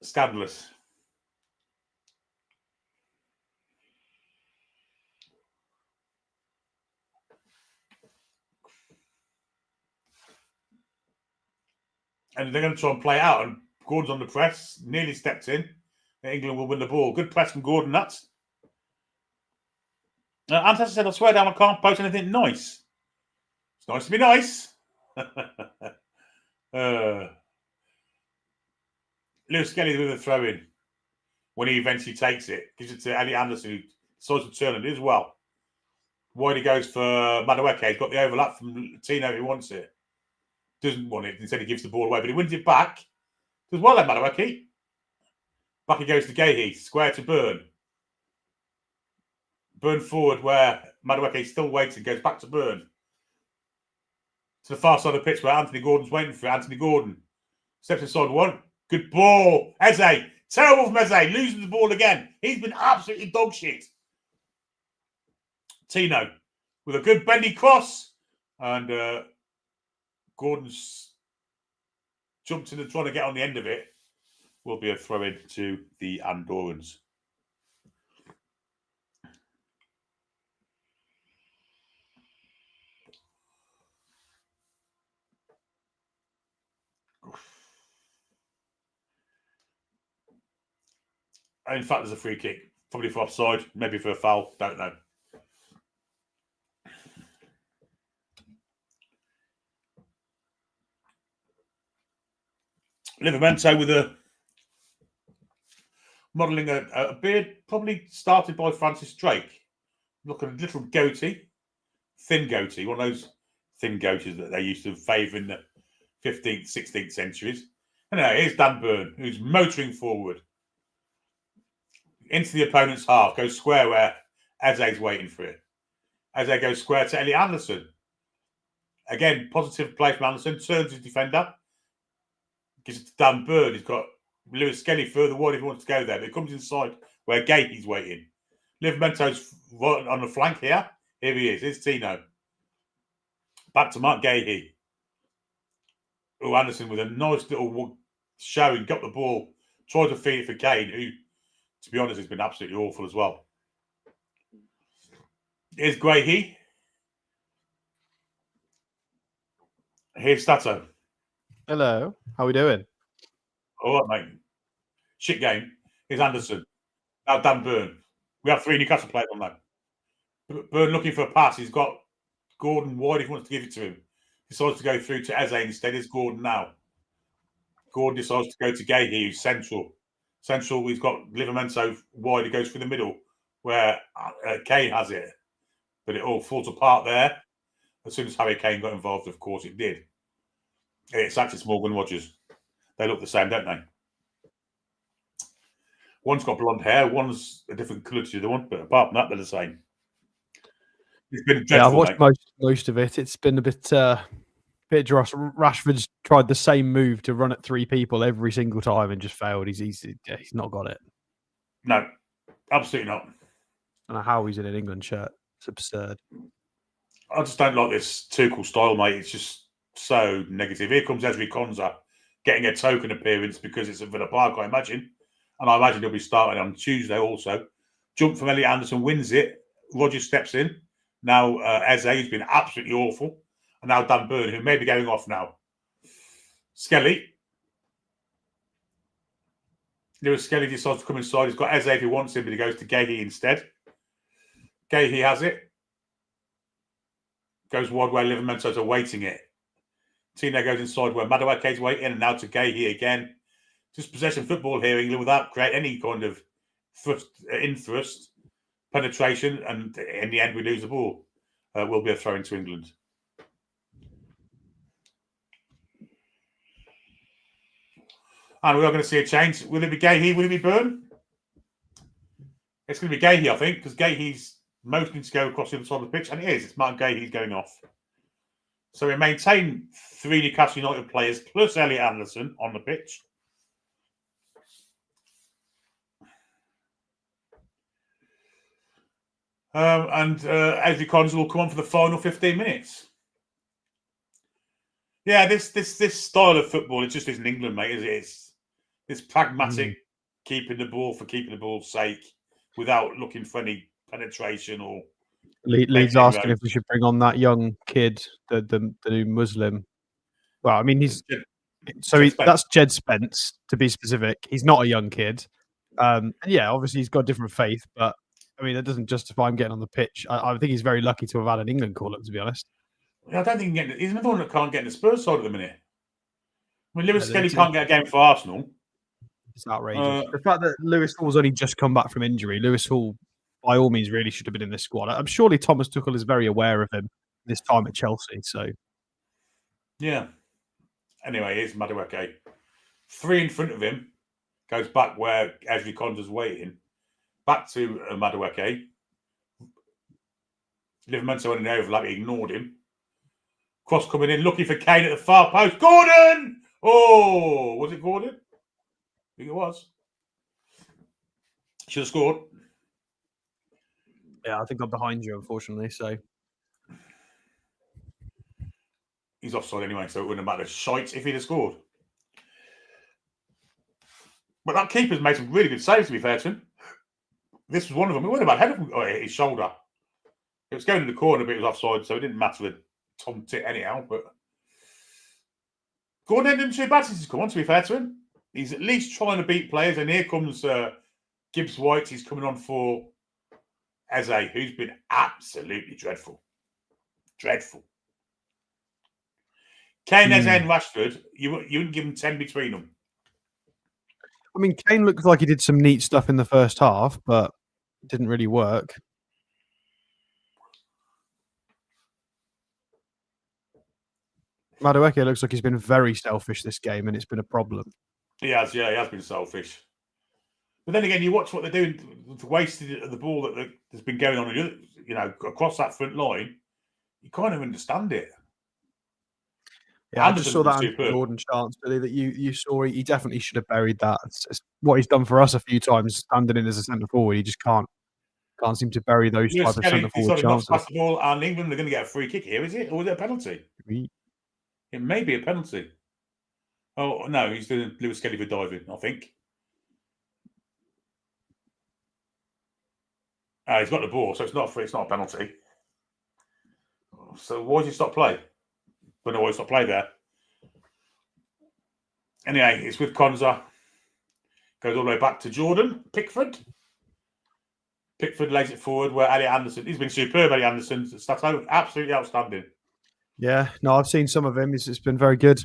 Scandalous. And they're going to try and play it out, and Gordon's on the press, nearly stepped in. England will win the ball. Good press from Gordon, that's. Antas said, I swear down, I can't post anything nice. It's nice to be nice. Lewis Skelly with a throw in when he eventually takes it. Gives it to Elliot Anderson, who decides to turn it as well. Wide he goes for Madueke. He's got the overlap from Tino who wants it. Doesn't want it. Instead, he gives the ball away, but he wins it back. Does well then, Madueke. Back he goes to Gahey. Square to Byrne. Byrne forward where Madueke is still waiting. Goes back to Byrne. To the far side of the pitch where Anthony Gordon's waiting for it. Anthony Gordon steps inside one. Good ball. Eze. Terrible from Eze. Losing the ball again. He's been absolutely dog shit. Tino with a good bendy cross. And Gordon's jumped in and trying to get on the end of it. Will be a throw in to the Andorrans. In fact, there's a free kick. Probably for offside, maybe for a foul. Don't know. Livramento with a modelling a beard, probably started by Francis Drake. Looking a little goatee, thin goatee, one of those thin goatees that they used to favour in the 15th, 16th centuries. Anyway, here's Dan Byrne, who's motoring forward into the opponent's half, goes square where Eze's waiting for it. Eze goes square to Elliot Anderson. Again, positive play from Anderson, turns his defender, gives it to Dan Byrne. He's got Lewis Skelly further wide if he wants to go there, but it comes inside where Gahey's waiting. Livramento's right on the flank here. Here he is. Here's Tino. Back to Mark Gahey. Oh, Anderson with a nice little showing, got the ball, tried to feed it for Kane, who, to be honest, has been absolutely awful as well. Here's Gahey. Here's Stato. Hello. How are we doing? All right, mate. Shit game. Here's Anderson. Now Dan Byrne. We have 3 Newcastle players on that. Byrne looking for a pass. He's got Gordon wide if he wants to give it to him. Decides to go through to Eze instead. It's Gordon now. Gordon decides to go to Gahey, who's central. Central, he's got Livramento wide. He goes through the middle where Kane has it. But it all falls apart there. As soon as Harry Kane got involved, of course, it did. It's actually Morgan Rogers. They look the same, don't they? One's got blonde hair, one's a different colour to the other one, but apart from that, they're the same. It's been dreadful, I've watched most of it. It's been a bit dross. Rashford's tried the same move to run at 3 people every single time and just failed. He's not got it. No, absolutely not. I don't know how he's in an England shirt. It's absurd. I just don't like this Tuchel style, mate. It's just so negative. Here comes Ezri Konsa getting a token appearance because it's at Villa Park, I imagine. And I imagine he'll be starting on Tuesday also. Jump from Elliot Anderson, wins it. Rogers steps in. Now Eze, who's been absolutely awful. And now Dan Byrne, who may be going off now. Skelly. Lewis Skelly decides to come inside. He's got Eze if he wants him, but he goes to Gahey instead. Gahey has it. Goes wide where Livramento's awaiting it. Tino goes inside where Madueke's waiting, and now to Gahey again. Just possession football here, England, without creating any kind of thrust, penetration, and in the end we lose the ball. Will be a throw into England. And we are going to see a change. Will it be Gahey? Will it be Byrne? It's going to be Gahey, I think, because Gahey's motioning to go across the other side of the pitch, and it is. It's Martin Gahey's going off. So we maintain 3 Newcastle United players plus Elliot Anderson on the pitch. And Ezri Konsa will come on for the final 15 minutes. Yeah, this style of football, it just isn't England, mate, as it is. It's pragmatic, keeping the ball for keeping the ball's sake, without looking for any penetration or. Leeds asking if we should bring on that young kid, the new Muslim. Well, I mean, that's Jed Spence, to be specific. He's not a young kid. And yeah, obviously he's got a different faith, but I mean, that doesn't justify him getting on the pitch. I think he's very lucky to have had an England call-up, to be honest. I don't think he's another one that can't get in the Spurs side at the minute. I mean, Lewis Skelly can't get a game for Arsenal. It's outrageous. The fact that Lewis Hall's only just come back from injury, Lewis Hall, by all means, really should have been in this squad. I'm surely Thomas Tuchel is very aware of him this time at Chelsea. So, yeah. Anyway, here's Madueke. 3 in front of him. Goes back where Ezri Konsa's waiting. Back to Madueke. Livramento went in the overlap. He ignored him. Cross coming in, looking for Kane at the far post. Gordon! Oh, was it Gordon? I think it was. Should have scored. Yeah, I think I'm behind you, unfortunately. So he's offside anyway, so it wouldn't have mattered. Shite if he'd have scored. But that keeper's made some really good saves, to be fair to him. This was one of them. It wasn't about head of his shoulder. It was going in the corner, but it was offside, so it didn't matter with Tom Tit anyhow. But Gordon didn't too bad since he's come on, to be fair to him. He's at least trying to beat players, and here comes Gibbs White. He's coming on for Eze, who's been absolutely dreadful. Dreadful. Kane, Eze, and Rashford, you wouldn't give them 10 between them. I mean, Kane looks like he did some neat stuff in the first half, but it didn't really work. Madueke looks like he's been very selfish this game, and it's been a problem. He has been selfish. But then again, you watch what they're doing, the wasted of the ball that's been going on, across that front line. You kind of understand it. Yeah, I just saw that Gordon chance, Billy, that you saw. He definitely should have buried that. It's what he's done for us a few times, standing in as a centre forward. He just can't seem to bury those type of centre forward chances. Pass the ball, and England are going to get a free kick here, is it? Or is it a penalty? It may be a penalty. Oh no, he's doing Lewis Kelly for diving, I think. He's got the ball, so it's not a penalty. So why did he stop play? But no, it's not play there. Anyway, it's with Konsa. Goes all the way back to Jordan Pickford. Pickford lays it forward where Elliot Anderson. He's been superb, Elliot Anderson. That's absolutely outstanding. Yeah, no, I've seen some of him. It's been very good.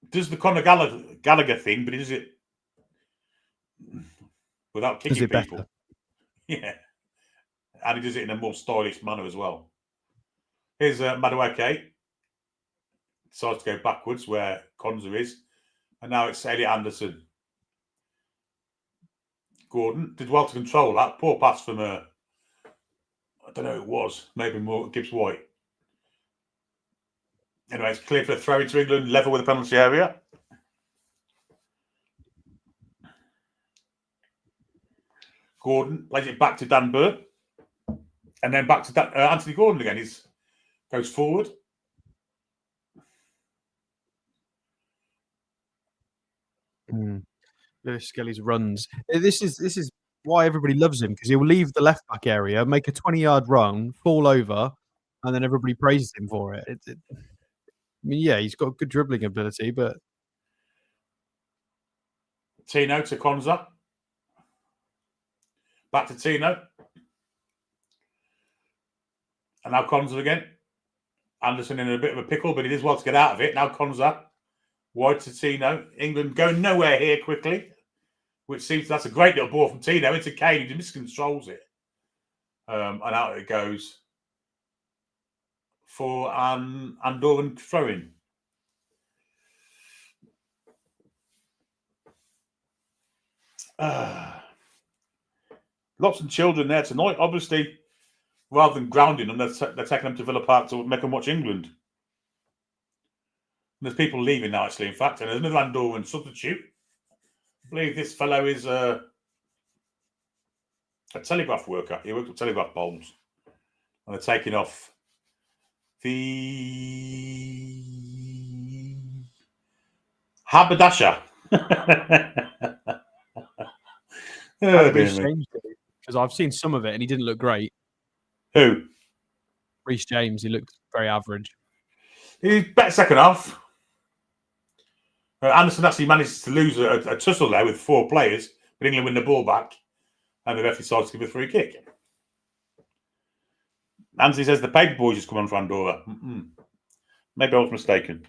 Does the Conor Gallagher thing, but he does it without kicking people. Better. Yeah. And he does it in a more stylish manner as well. Here's Madueke. Decides to go backwards where Konsa is. And now it's Elliot Anderson. Gordon did well to control that. Poor pass from I don't know who it was. Maybe more Gibbs White. Anyway, it's clear for a throw into England, level with the penalty area. Gordon plays it back to Dan Burr. And then back to Anthony Gordon again. He goes forward. Lewis Skelly's runs. This is why everybody loves him, because he'll leave the left back area, make a 20-yard run, fall over, and then everybody praises him for it. I mean, yeah, he's got good dribbling ability, but Tino to Konsa. Back to Tino. And now Konsa again. Anderson in a bit of a pickle, but he does well to get out of it. Now Konsa. Wide to Tino. England going nowhere here quickly. Which seems that's a great little ball from Tino into Kane, who miscontrols it. And out it goes for an Andorran throw-in. Lots of children there tonight. Obviously, rather than grounding them, they're taking them to Villa Park to make them watch England. And there's people leaving now, actually, in fact, and there's another Andorran substitute. I believe this fellow is a telegraph worker. He works with telegraph poles. And they're taking off the haberdasher. Because I've seen some of it and he didn't look great. Who? Reece James. He looked very average. He's better second half. Anderson actually managed to lose a tussle there with 4 players, but England win the ball back, and the ref decides to give a free kick. Anthony says the paper boys just come on for Andorra. Maybe I was mistaken.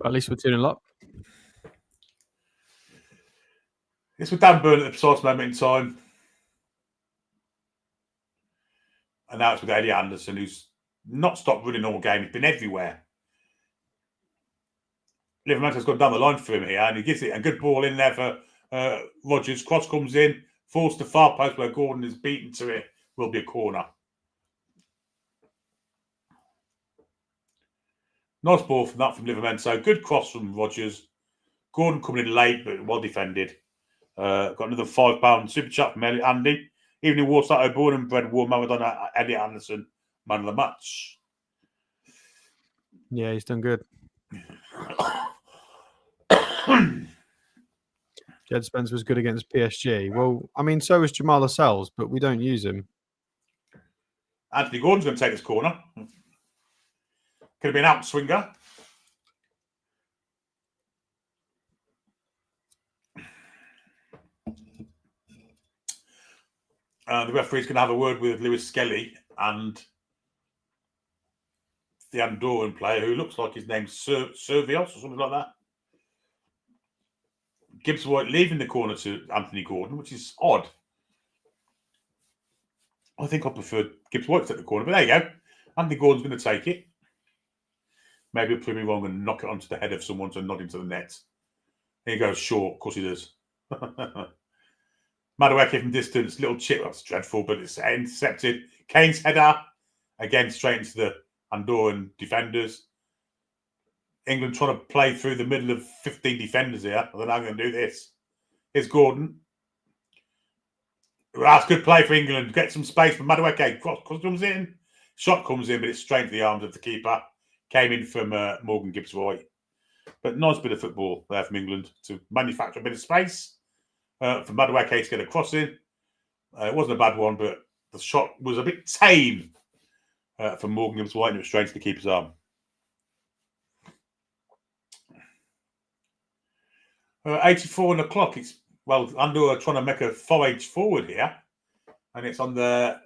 At least we're 2-0 up. It's with Dan Burn at the precise moment in time. And now it's with Eddie Anderson, who's not stopped running all game. He's been everywhere. Liverman's gone down the line for him here, and he gives it a good ball in there for Rodgers. Cross comes in, falls to far post where Gordon is beaten to it. Will be a corner. Nice ball from Liverman. So good cross from Rodgers. Gordon coming in late, but well defended. Got another £5 super chat from Andy. Evening Warsaw O'Born and Bread War Maradona Eddie Anderson, man of the match. Yeah, he's done good. Jed Spence was good against PSG. Well, I mean, so was Jamal Lascelles, but we don't use him. Anthony Gordon's going to take this corner. Could have been out swinger. The referee's going to have a word with Lewis Skelly and the Andorran player who looks like his name's Servios or something like that. Gibbs White leaving the corner to Anthony Gordon, which is odd. I think I prefer Gibbs White to take the corner, but there you go. Anthony Gordon's going to take it. Maybe he'll prove me wrong and knock it onto the head of someone to nod into the net. Here he goes short. Of course he does. Madueke from distance, little chip. That's dreadful, but it's intercepted. Kane's header. Again, straight into the Andorran defenders. England trying to play through the middle of 15 defenders here. I don't know how they're going to do this. Here's Gordon. That's good play for England. Get some space for Madueke. Cross comes in. Shot comes in, but it's straight to the arms of the keeper. Came in from Morgan Gibbs-White. But nice bit of football there from England to manufacture a bit of space for Madueke to get a cross in. It wasn't a bad one, but the shot was a bit tame from Morgan Gibbs-White, and it was straight to the keeper's arm. 84 on the clock. It's Andorra trying to make a forage forward here, and it's on the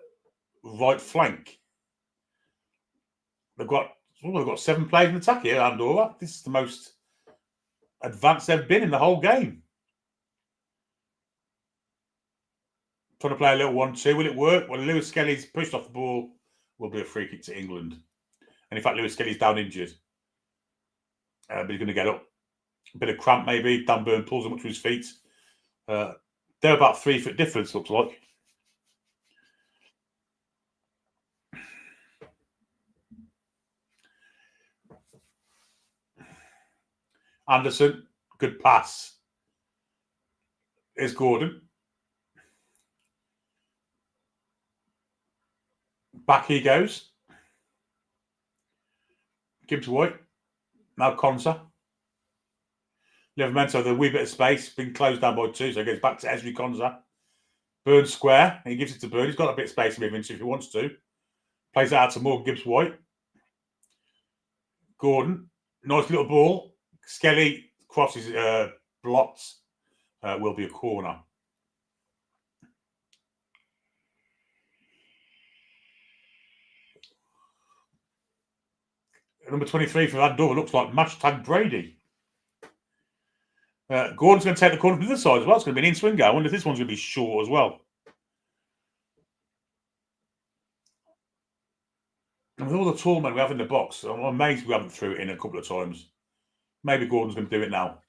right flank. They've got 7 players in attack here, Andorra. This is the most advanced they've been in the whole game. Trying to play a little 1-2. Will it work? Well, Lewis Skelly's pushed off the ball. Will be a free kick to England. And in fact, Lewis Skelly's down injured. But he's going to get up. A bit of cramp maybe. Dan Burn pulls him up to his feet. They're about 3 foot difference, looks like. Anderson, good pass. Here's Gordon. Back he goes. Gibbs White. Now Konsa. Livermento, the wee bit of space, been closed down by 2, so it goes back to Esri Konsa. Burn square. He gives it to Burn. He's got a bit of space to move into if he wants to. Plays it out to Morgan Gibbs White. Gordon. Nice little ball. Skelly crosses, blocks. Will be a corner. Number 23 for Andorra looks like Matchday Brady. Gordon's going to take the corner from the other side as well. It's going to be an in-swinger. I wonder if this one's going to be short as well. And with all the tall men we have in the box, I'm amazed we haven't threw it in a couple of times. Maybe Gordon's going to do it now.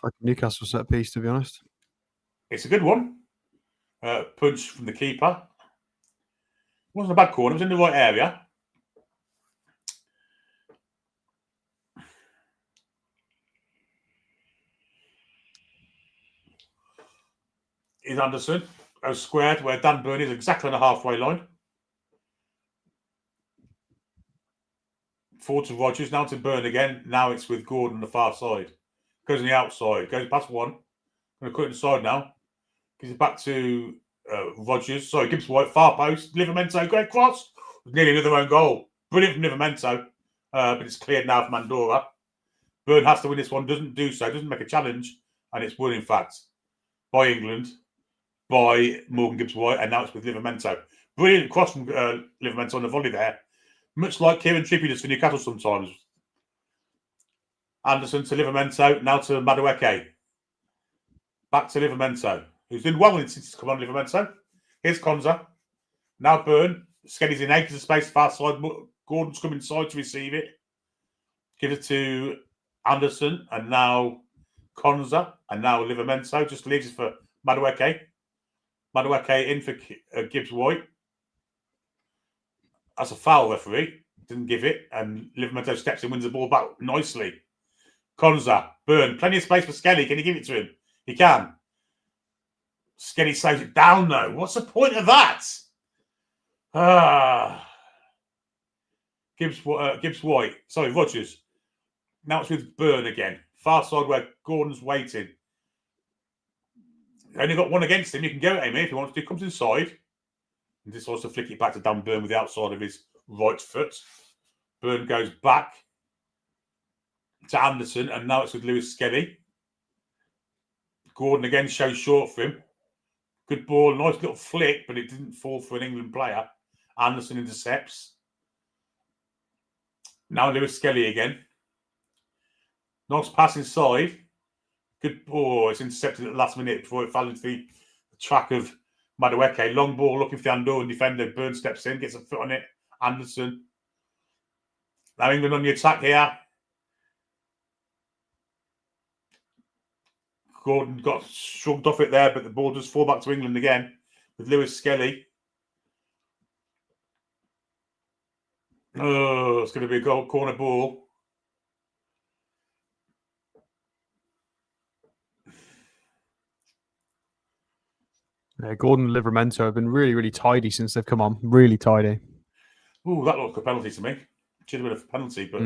Like a Newcastle set piece, to be honest. It's a good one. Punch from the keeper. Wasn't a bad corner. It was in the right area. Is Anderson. Squared where Dan Burn is exactly on the halfway line. Forward to Rogers. Now to Burn again. Now it's with Gordon on the far side. Goes on the outside. Goes past one. Going to cut it inside now. Gives it back to Rogers. Sorry, Gibbs White. Far post. Livramento. Great cross. Nearly another own goal. Brilliant from Livramento. But it's cleared now from Andorra. Burn has to win this one. Doesn't do so. Doesn't make a challenge. And it's won, in fact, by England. By Morgan Gibbs White. And now it's with Livramento. Brilliant cross from Livramento on the volley there. Much like Kieran Trippier does for Newcastle sometimes. Anderson to Livramento. Now to Madueke. Back to Livramento, who's doing well since he's come on, Livramento. Here's Konza. Now Burn. Skeddy's in acres of space, far side. Gordon's come inside to receive it. Give it to Anderson. And now Konza. And now Livramento. Just leaves it for Madueke. Madueke in for Gibbs White. That's a foul, referee. Didn't give it. And Livramento steps in, wins the ball back nicely. Konza. Burn. Plenty of space for Skeddy. Can you give it to him? He can. Skeddy saves it down, though. What's the point of that? Gibbs White. Sorry, Rogers. Now it's with Burn again. Far side where Gordon's waiting. Only got one against him. You can go at him if he wants to. Comes inside. And just wants to flick it back to Dan Burn with the outside of his right foot. Burn goes back to Anderson. And now it's with Lewis Skeddy. Gordon again shows short for him. Good ball, nice little flick, but it didn't fall for an England player. Anderson intercepts. Now Lewis Skelly again. Nice pass inside. Good ball. It's intercepted at the last minute before it fell into the track of Madueke. Long ball looking for the Andorran defender. Burn steps in, gets a foot on it. Anderson. Now England on the attack here. Gordon got shrugged off it there, but the ball does fall back to England again with Lewis Skelly. Oh, it's going to be a goal corner ball. Yeah, Gordon and Livramento have been really, really tidy since they've come on. Really tidy. Oh, that looked like a penalty to me. Should have been a penalty, but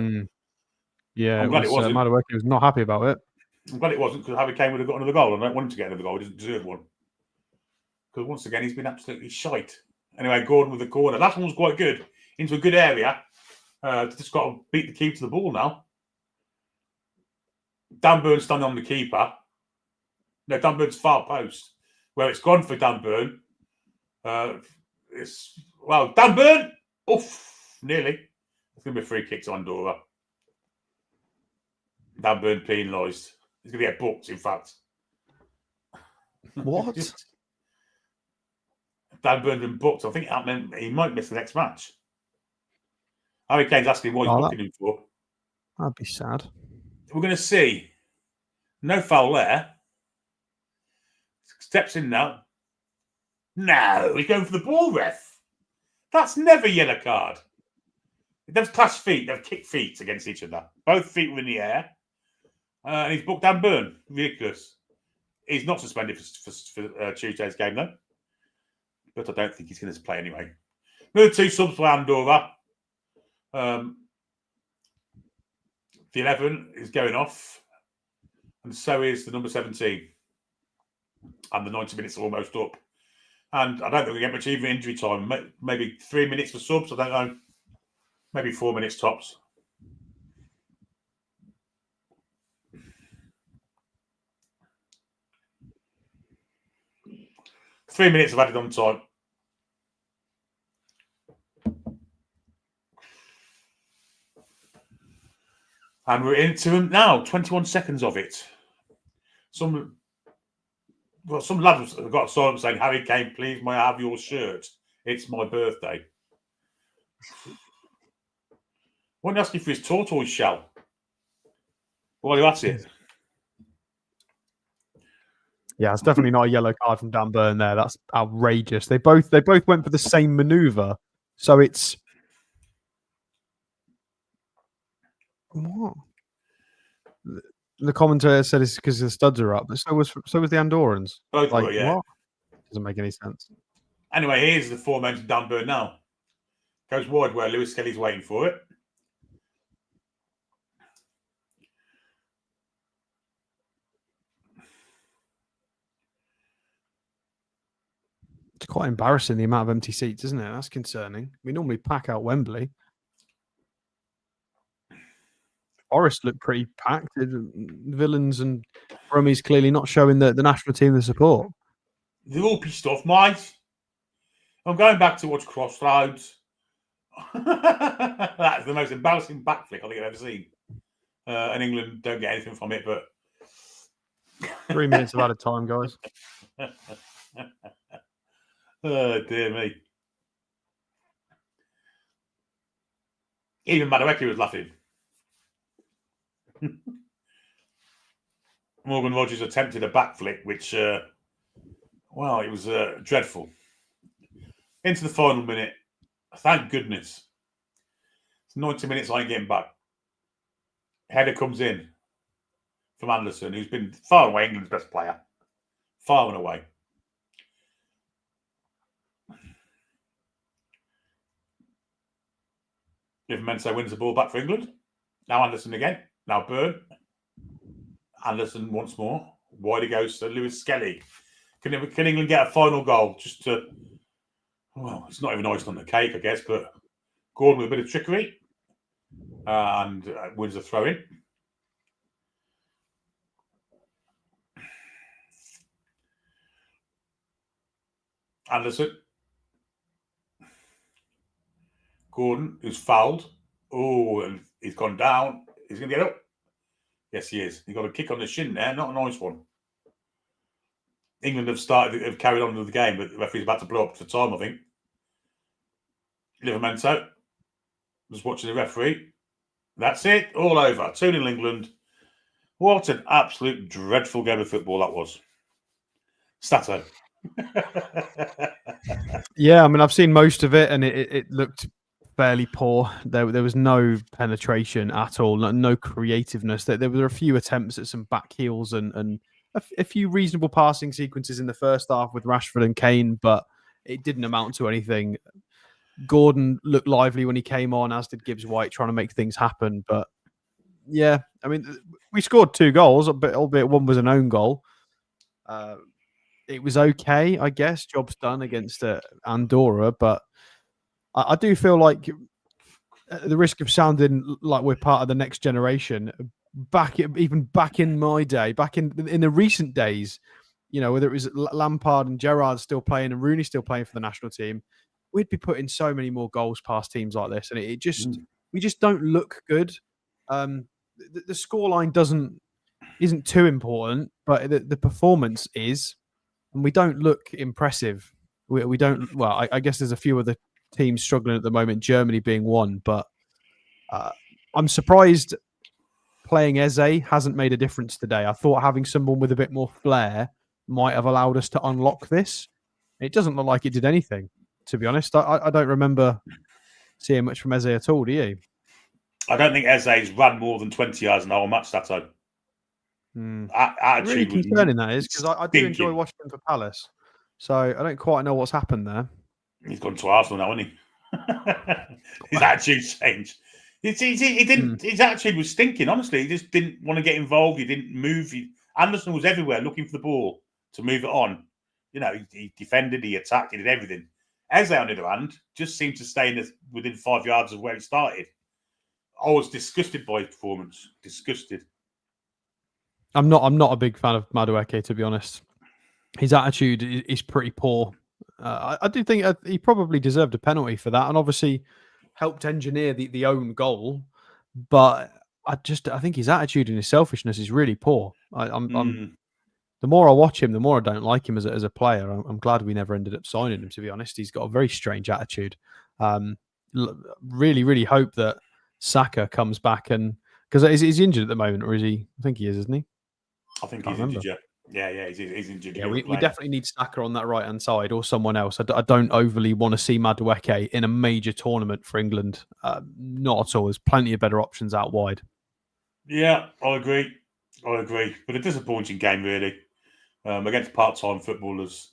yeah, I'm glad it wasn't. Madueke was not happy about it. I'm glad it wasn't because Harry Kane would have got another goal. And I don't want him to get another goal. He doesn't deserve one. Because once again, he's been absolutely shite. Anyway, Gordon with the corner. That one was quite good. Into a good area. Just got to beat the keeper to the ball now. Dan Burn standing on the keeper. No, Dan Burn's far post. Where it's gone for Dan Burn. Dan Burn! Oof, nearly. It's going to be a free kick to Andorra. Dan Burn penalised. He's going to get booked, in fact. What? Dan Burn's been booked. I think that meant he might miss the next match. Harry Kane's asking what he's booking him for. That'd be sad. We're going to see. No foul there. Steps in now. No, he's going for the ball, ref. That's never a yellow card. They've clashed feet. They've kicked feet against each other. Both feet were in the air. And he's booked Dan Burn. Ridiculous. He's not suspended for Tuesday's game, though. But I don't think he's going to play anyway. Another 2 subs for Andorra. The 11 is going off. And so is the number 17. And the 90 minutes are almost up. And I don't think we get much even injury time. Maybe 3 minutes for subs. I don't know. Maybe 4 minutes tops. Three minutes of added on time. And we're into them now. 21 seconds of it. Some lads have got a sign saying, Harry Kane, please, may I have your shirt? It's my birthday. Why ask you for his tortoise shell? Well, that's it. Yeah, it's definitely not a yellow card from Dan Burn there. That's outrageous. They both went for the same maneuver. So it's what? The commentator said it's because the studs are up, but so was the Andorrans. Both were, yeah. What? Doesn't make any sense. Anyway, here's the aforementioned Dan Burn now. Goes wide where Lewis Kelly's waiting for it. It's quite embarrassing, the amount of empty seats, isn't it? That's concerning. We normally pack out Wembley. Forest looked pretty packed. Villains and Brummies clearly not showing the national team the support. They're all pissed off, mate. I'm going back to watch Crossroads. That's the most embarrassing backflip I think I've ever seen. And England don't get anything from it, but 3 minutes of added time, guys. Oh, dear me. Even Madueke was laughing. Morgan Rogers attempted a backflip, which, well, it was dreadful. Into the final minute. Thank goodness. It's 90 minutes I ain't getting back. Header comes in from Anderson, who's been far and away England's best player. Far and away. Livermore wins the ball back for England. Now Anderson again. Now Burn. Anderson once more. Wide it goes to Lewis Skelly. Can England get a final goal? Just to, well, it's not even icing on the cake, I guess, but Gordon with a bit of trickery and wins the throw in. Anderson. Gordon, who's fouled. Oh, and he's gone down. He's going to get up. Yes, he is. He got a kick on the shin there. Not a nice one. England have carried on with the game, but the referee's about to blow up for time, I think. Livermore was watching the referee. That's it. All over. 2-0 England. What an absolute dreadful game of football that was. Stato. Yeah, I mean, I've seen most of it, and it looked fairly poor. There was no penetration at all, no creativeness. There were a few attempts at some back heels and a few reasonable passing sequences in the first half with Rashford and Kane, but it didn't amount to anything. Gordon looked lively when he came on, as did Gibbs White, trying to make things happen. But yeah, I mean, we scored 2 goals, albeit one was an own goal. It was okay, I guess. Job's done against Andorra, but I do feel like, at the risk of sounding like we're part of the next generation, back in my day, back in the recent days, you know, whether it was Lampard and Gerrard still playing and Rooney still playing for the national team, we'd be putting so many more goals past teams like this, and we just don't look good. The scoreline isn't too important, but the performance is, and we don't look impressive. We don't. Well, I guess there's a few other teams struggling at the moment, Germany being one, but I'm surprised playing Eze hasn't made a difference today. I thought having someone with a bit more flair might have allowed us to unlock this. It doesn't look like it did anything, to be honest. I don't remember seeing much from Eze at all, do you? I don't think Eze's run more than 20 yards in the whole match that time. Really concerning that is, because I do enjoy watching him for Palace. So I don't quite know what's happened there. He's gone to Arsenal now, hasn't he? His attitude changed. He didn't. His attitude was stinking. Honestly, he just didn't want to get involved. He didn't move. Anderson was everywhere looking for the ball to move it on. You know, he defended, he attacked, he did everything. Eze, on the other hand, just seemed to stay within 5 yards of where he started. I was disgusted by his performance. Disgusted. I'm not a big fan of Madueke, to be honest. His attitude is pretty poor. I do think he probably deserved a penalty for that, and obviously helped engineer the own goal. But I think his attitude and his selfishness is really poor. The more I watch him, the more I don't like him as a player. I'm glad we never ended up signing him, to be honest. He's got a very strange attitude. really, really hope that Saka comes back, and because is he injured at the moment, or is he? I think he is, isn't he? I think he's injured. Yeah, he's injured. Yeah, we definitely need Saka on that right hand side or someone else. I don't overly want to see Madueke in a major tournament for England. Not at all. There's plenty of better options out wide. Yeah, I agree. But a disappointing game, really. Against part-time footballers,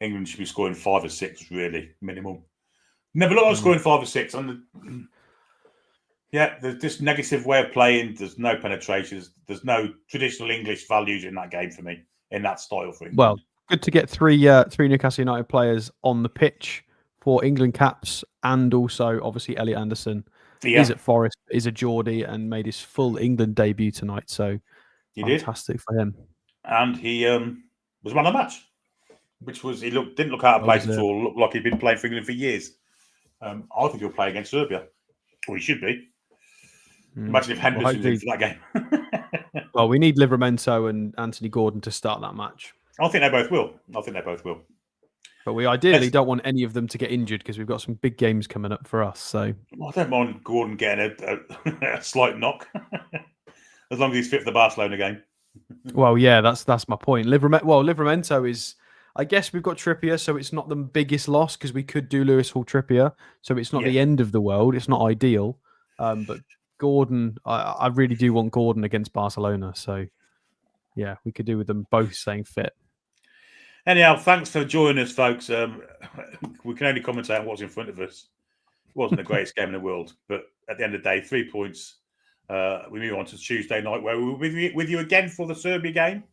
England should be scoring 5 or 6, really, minimum. Never looked like scoring 5 or 6. Yeah, there's this negative way of playing. There's no penetrations. There's no traditional English values in that game for me, in that style for England. Well, good to get three Newcastle United players on the pitch for England caps, and also obviously Elliot Anderson is at Forest, is a Geordie, and made his full England debut tonight. So fantastic for him. And he was man of the match, which was didn't look out of place at all. Looked like he'd been playing for England for years. I think he'll play against Serbia, or he should be. Imagine if Henderson's in for that game. Well, we need Livramento and Anthony Gordon to start that match. I think they both will. But we ideally don't want any of them to get injured because we've got some big games coming up for us. So I don't mind Gordon getting a slight knock, as long as he's fit for the Barcelona game. Well, yeah, that's my point. Livramento is. I guess we've got Trippier, so it's not the biggest loss because we could do Lewis Hall Trippier, so it's not the end of the world. It's not ideal, but Gordon, I really do want Gordon against Barcelona. So, yeah, we could do with them both staying fit. Anyhow, thanks for joining us, folks. We can only commentate on what's in front of us. It wasn't the greatest game in the world, but at the end of the day, 3 points. We move on to Tuesday night, where we'll be with you again for the Serbia game.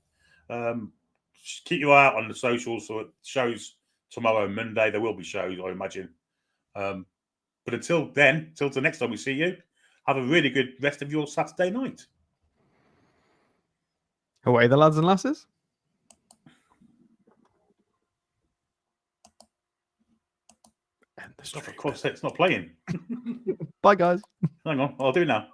Just keep your eye out on the socials. So it shows tomorrow and Monday. There will be shows, I imagine. But until then, till the next time we see you, have a really good rest of your Saturday night. Away the lads and lasses. Of course, it's not playing. Bye, guys. Hang on, I'll do it now.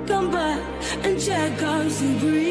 Come back and check out the breeze.